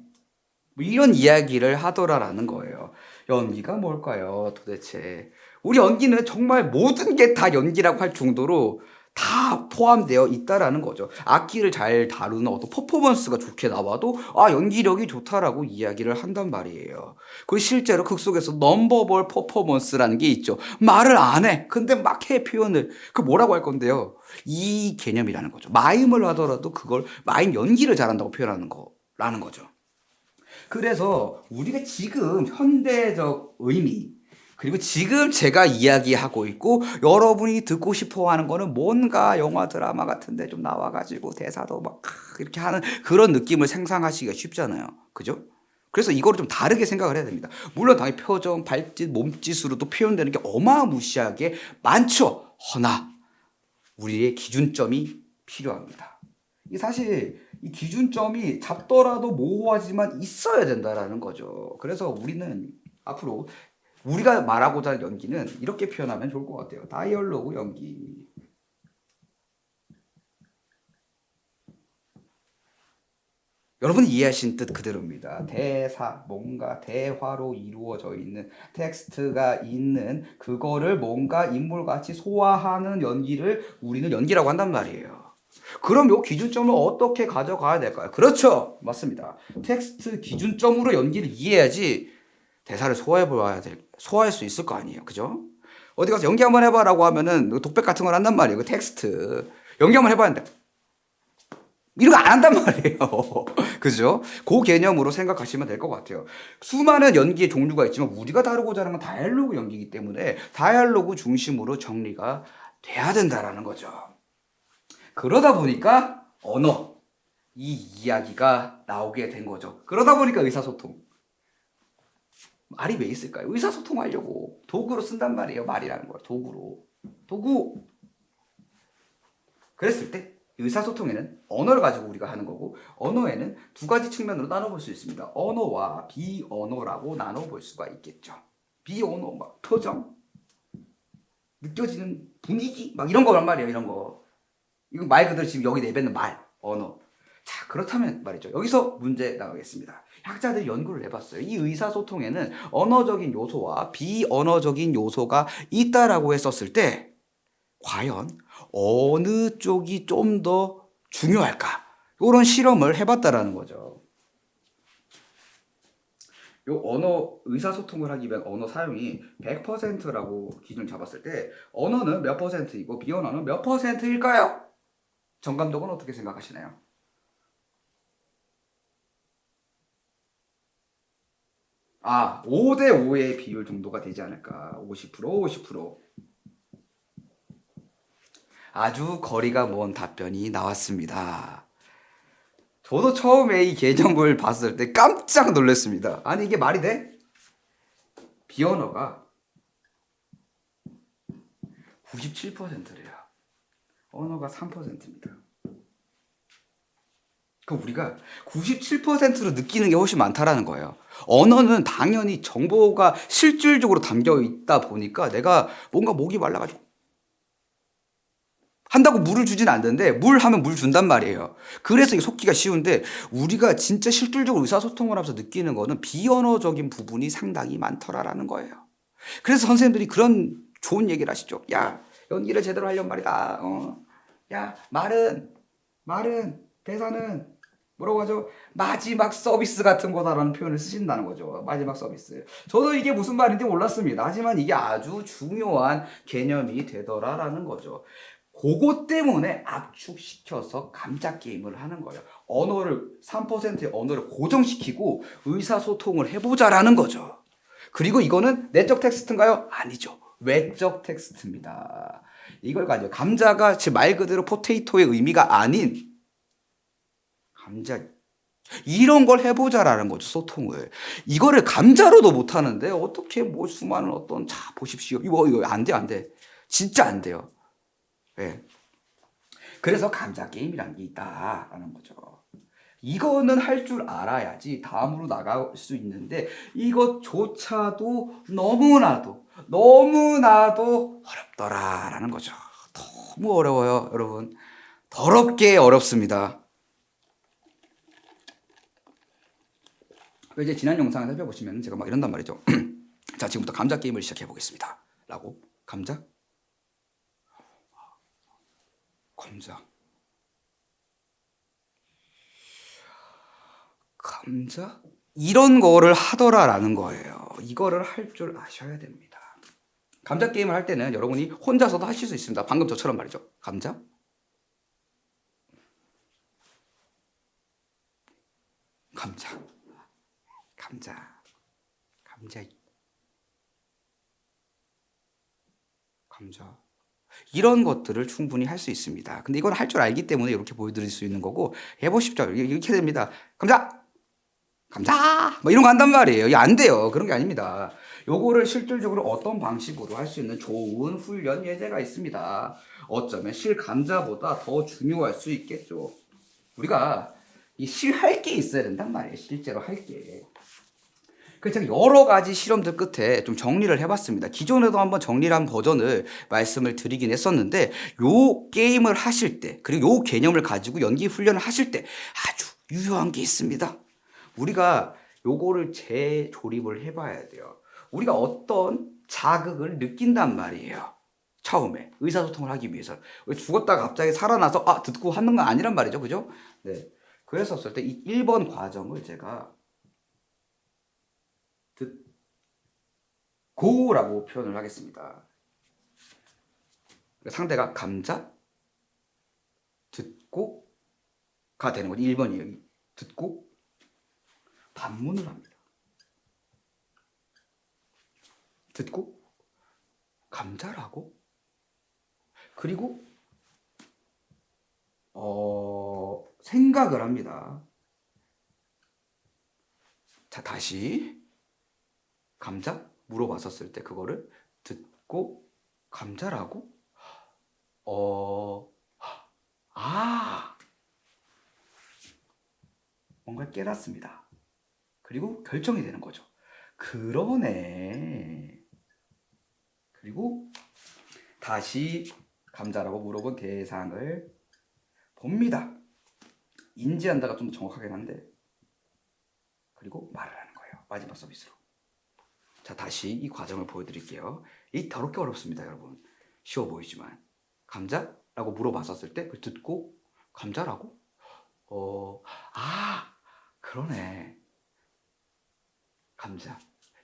뭐 이런 이야기를 하더라라는 거예요. 연기가 뭘까요, 도대체? 우리 연기는 정말 모든 게 다 연기라고 할 정도로 다 포함되어 있다라는 거죠. 악기를 잘 다루는 어떤 퍼포먼스가 좋게 나와도 연기력이 좋다라고 이야기를 한단 말이에요. 그 실제로 극 속에서 넘버볼 퍼포먼스라는 게 있죠. 말을 안 해. 근데 막 해 표현을. 그 뭐라고 할 건데요? 이 개념이라는 거죠. 마임을 하더라도 그걸 마임 연기를 잘한다고 표현하는 거라는 거죠. 그래서 우리가 지금 현대적 의미 그리고 지금 제가 이야기하고 있고 여러분이 듣고 싶어 하는 거는 뭔가 영화 드라마 같은데 좀 나와가지고 대사도 막 이렇게 하는 그런 느낌을 상상하시기가 쉽잖아요. 그죠? 그래서 이거를 좀 다르게 생각을 해야 됩니다. 물론 당연히 표정, 발짓, 몸짓으로도 표현되는 게 어마무시하게 많죠. 허나 우리의 기준점이 필요합니다. 이 사실 이 기준점이 잡더라도 모호하지만 있어야 된다라는 거죠. 그래서 우리는 앞으로 우리가 말하고자 하는 연기는 이렇게 표현하면 좋을 것 같아요. 다이얼로그 연기. 여러분이 이해하신 뜻 그대로입니다. 대사, 뭔가 대화로 이루어져 있는 텍스트가 있는 그거를 뭔가 인물같이 소화하는 연기를 우리는 연기라고 한단 말이에요. 그럼 요 기준점을 어떻게 가져가야 될까요? 그렇죠. 맞습니다. 텍스트 기준점으로 연기를 이해해야지 대사를 소화할 수 있을 거 아니에요. 그죠? 어디 가서 연기 한번 해봐라고 하면은 독백 같은 걸 한단 말이에요. 그 텍스트. 연기 한번 해봐야 한다. 이런 거 안 한단 말이에요. 그죠? 그 개념으로 생각하시면 될 것 같아요. 수많은 연기의 종류가 있지만 우리가 다루고자 하는 건 다이얼로그 연기이기 때문에 다이얼로그 중심으로 정리가 돼야 된다라는 거죠. 그러다 보니까 언어, 이 이야기가 나오게 된 거죠. 그러다 보니까 의사소통. 말이 왜 있을까요? 의사소통하려고 도구로 쓴단 말이에요. 말이라는 걸 도구로. 도구. 그랬을 때 의사소통에는 언어를 가지고 우리가 하는 거고 언어에는 두 가지 측면으로 나눠볼 수 있습니다. 언어와 비언어라고 나눠볼 수가 있겠죠. 비언어, 막 표정, 느껴지는 분위기, 막 이런 거란 말이에요. 이런 거. 이거 말 그대로 지금 여기 내뱉는 말, 언어. 자, 그렇다면 말이죠. 여기서 문제 나가겠습니다. 학자들이 연구를 해봤어요. 이 의사소통에는 언어적인 요소와 비언어적인 요소가 있다라고 했었을 때 과연 어느 쪽이 좀 더 중요할까? 이런 실험을 해봤다라는 거죠. 요 언어 의사소통을 하기 위한 언어 사용이 100%라고 기준을 잡았을 때 언어는 몇 %이고 비언어는 몇 %일까요? 정 감독은 어떻게 생각하시나요? 5대 5의 비율 정도가 되지 않을까. 50%, 50%. 아주 거리가 먼 답변이 나왔습니다. 저도 처음에 이 개념을 봤을 때 깜짝 놀랐습니다. 아니, 이게 말이 돼? 비언어가 97%래요. 언어가 3%입니다. 그럼 우리가 97%로 느끼는 게 훨씬 많다라는 거예요. 언어는 당연히 정보가 실질적으로 담겨 있다 보니까 내가 뭔가 목이 말라가지고 한다고 물을 주진 않는데 물 하면 물 준단 말이에요. 그래서 이게 속기가 쉬운데 우리가 진짜 실질적으로 의사소통을 하면서 느끼는 거는 비언어적인 부분이 상당히 많더라라는 거예요. 그래서 선생님들이 그런 좋은 얘기를 하시죠. 야, 연기를 제대로 하려면 말이다. 야, 대사는 뭐라고 하죠? 마지막 서비스 같은 거다라는 표현을 쓰신다는 거죠. 마지막 서비스. 저도 이게 무슨 말인지 몰랐습니다. 하지만 이게 아주 중요한 개념이 되더라라는 거죠. 그것 때문에 압축시켜서 감자 게임을 하는 거예요. 3%의 언어를 고정시키고 의사소통을 해보자라는 거죠. 그리고 이거는 내적 텍스트인가요? 아니죠. 외적 텍스트입니다. 이걸 가지고 감자가 말 그대로 포테이토의 의미가 아닌 감자 이런 걸 해보자라는 거죠, 소통을. 이거를 감자로도 못하는데 어떻게 뭐 수많은 어떤 자 보십시오. 이거 안 돼, 안 돼. 진짜 안 돼요. 예. 그래서 감자 게임이라는 게 있다라는 거죠. 이거는 할 줄 알아야지 다음으로 나갈 수 있는데 이것조차도 너무나도 어렵더라라는 거죠. 너무 어려워요, 여러분. 더럽게 어렵습니다. 이제 지난 영상을 살펴보시면 제가 막 이런단 말이죠. 자, 지금부터 감자 게임을 시작해 보겠습니다. 라고. 감자 이런 거를 하더라라는 거예요. 이거를 할 줄 아셔야 됩니다. 감자 게임을 할 때는 여러분이 혼자서도 하실 수 있습니다. 방금 저처럼 말이죠. 감자 이런 것들을 충분히 할 수 있습니다. 근데 이건 할 줄 알기 때문에 이렇게 보여드릴 수 있는 거고 해보십시오. 이렇게 됩니다. 감자 뭐 이런 거 한단 말이에요. 이게 안 돼요. 그런 게 아닙니다. 요거를 실질적으로 어떤 방식으로 할 수 있는 좋은 훈련 예제가 있습니다. 어쩌면 실감자보다 더 중요할 수 있겠죠. 우리가 이 실할 게 있어야 된단 말이에요. 실제로 할 게. 그래서 제가 여러 가지 실험들 끝에 좀 정리를 해봤습니다. 기존에도 한번 정리를 한 버전을 말씀을 드리긴 했었는데 요 게임을 하실 때 그리고 요 개념을 가지고 연기 훈련을 하실 때 아주 유효한 게 있습니다. 우리가 요거를 재조립을 해봐야 돼요. 우리가 어떤 자극을 느낀단 말이에요. 처음에 의사소통을 하기 위해서 죽었다가 갑자기 살아나서 듣고 하는 건 아니란 말이죠. 그죠? 네. 그랬었을 때 이 1번 과정을 제가 듣고라고 표현을 하겠습니다. 상대가 감자 듣고가 되는 거지. 1번이에요. 듣고 반문을 합니다. 듣고 감자라고? 그리고 생각을 합니다. 자, 다시 감자? 물어봤었을 때 그거를 듣고 감자라고? 뭔가 깨닫습니다. 그리고 결정이 되는 거죠. 그러네. 그리고 다시 감자라고 물어본 대상을 봅니다. 인지한다가 좀 더 정확하긴 한데 그리고 말을 하는 거예요. 마지막 서비스로. 자, 다시 이 과정을 보여드릴게요. 이 더럽게 어렵습니다, 여러분. 쉬워 보이지만 감자라고 물어봤었을 때 그걸 듣고 감자라고? 그러네. 감자.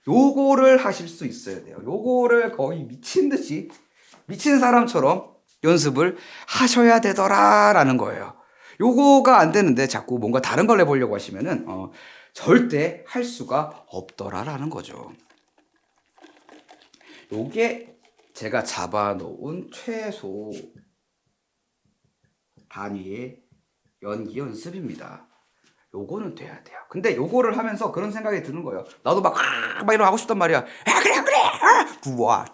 요거를 하실 수 있어야 돼요. 요거를 거의 미친 듯이 미친 사람처럼 연습을 하셔야 되더라라는 거예요. 요거가 안 되는데 자꾸 뭔가 다른 걸 해보려고 하시면은 절대 할 수가 없더라라는 거죠. 요게 제가 잡아놓은 최소 단위의 연기 연습입니다. 요거는 돼야 돼요. 근데 요거를 하면서 그런 생각이 드는 거예요. 나도 막 이런 하고 싶단 말이야. 그래. 두와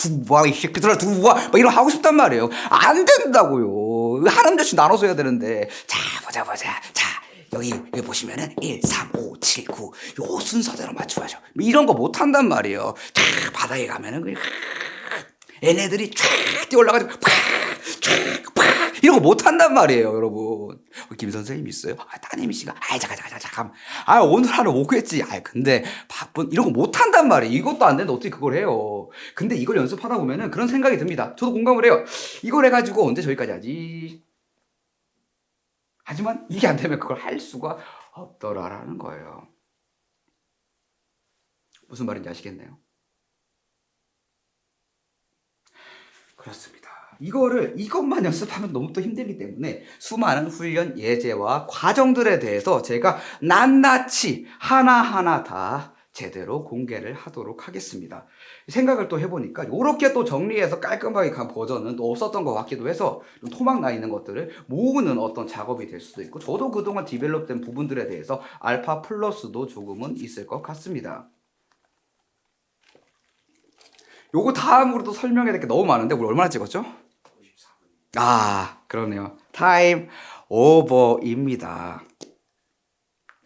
이 새끼들아 두와 막 이런 하고 싶단 말이에요. 안 된다고요. 하는 대씩 나눠서 해야 되는데. 자, 보자. 자, 여기 보시면은 1, 3, 5, 7, 9 요 순서대로 맞춰야죠. 이런 거 못 한단 말이에요. 바닥에 가면은 얘네들이 쫙 뛰어 올라가지고 이런 거 못 한단 말이에요, 여러분. 김 선생님 있어요? 따님이시가. 잠깐. 오늘 하루 오겠지. 근데 바쁜 이런 거 못 한단 말이에요. 이것도 안 되는데 어떻게 그걸 해요? 근데 이걸 연습하다 보면은 그런 생각이 듭니다. 저도 공감을 해요. 이걸 해가지고 언제 저기까지 하지? 하지만 이게 안 되면 그걸 할 수가 없더라라는 거예요. 무슨 말인지 아시겠네요? 그렇습니다. 이것만 연습하면 너무 또 힘들기 때문에 수많은 훈련 예제와 과정들에 대해서 제가 낱낱이 하나하나 다 제대로 공개를 하도록 하겠습니다. 생각을 또 해보니까 이렇게 또 정리해서 깔끔하게 간 버전은 또 없었던 것 같기도 해서 좀 토막 나 있는 것들을 모으는 어떤 작업이 될 수도 있고, 저도 그동안 디벨롭된 부분들에 대해서 알파 플러스도 조금은 있을 것 같습니다. 요거 다음으로도 설명해야 될 게 너무 많은데 우리 얼마나 찍었죠? 54분. 아, 그러네요. 타임 오버입니다.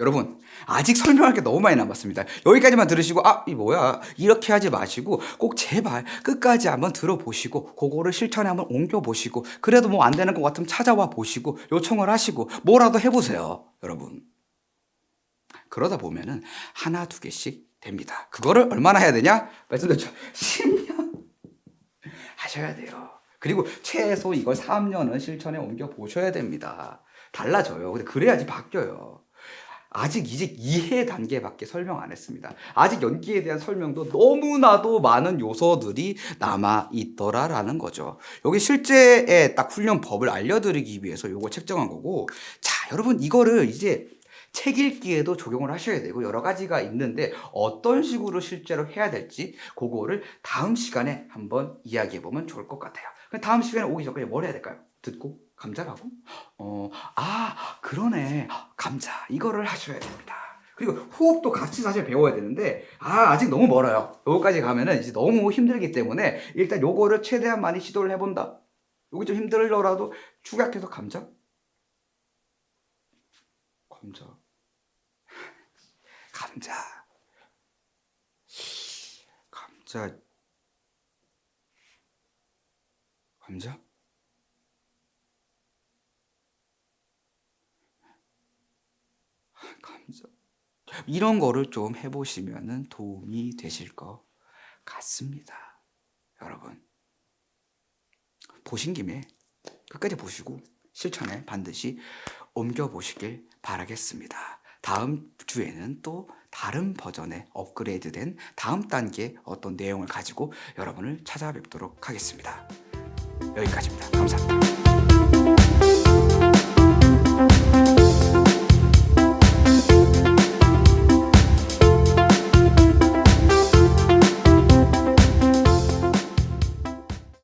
여러분, 아직 설명할 게 너무 많이 남았습니다. 여기까지만 들으시고 이 뭐야 이렇게 하지 마시고 꼭 제발 끝까지 한번 들어보시고 그거를 실천에 한번 옮겨보시고, 그래도 뭐 안 되는 것 같으면 찾아와 보시고 요청을 하시고 뭐라도 해보세요. 여러분, 그러다 보면은 하나 두 개씩 됩니다. 그거를 얼마나 해야 되냐? 말씀드렸죠. 10년 하셔야 돼요. 그리고 최소 이걸 3년은 실천에 옮겨 보셔야 됩니다. 달라져요. 근데 그래야지 바뀌어요. 아직 이제 이해 단계밖에 설명 안 했습니다. 아직 연기에 대한 설명도 너무나도 많은 요소들이 남아 있더라라는 거죠. 여기 실제의 딱 훈련법을 알려드리기 위해서 요거 책정한 거고, 자, 여러분 이거를 이제 책 읽기에도 적용을 하셔야 되고 여러 가지가 있는데 어떤 식으로 실제로 해야 될지 그거를 다음 시간에 한번 이야기해 보면 좋을 것 같아요. 다음 시간에 오기 전까지 뭘 해야 될까요? 듣고 감자라고? 그러네. 감자. 이거를 하셔야 됩니다. 그리고 호흡도 같이 사실 배워야 되는데 아직 너무 멀어요. 여기까지 가면은 이제 너무 힘들기 때문에 일단 요거를 최대한 많이 시도를 해본다. 여기 좀 힘들더라도 축약해서 감자. 감자. 이런 거를 좀 해보시면 도움이 되실 것 같습니다. 여러분, 보신 김에 끝까지 보시고 실천에 반드시 옮겨보시길 바라겠습니다. 다음 주에는 또 다른 버전의 업그레이드된 다음 단계 어떤 내용을 가지고 여러분을 찾아뵙도록 하겠습니다. 여기까지입니다. 감사합니다.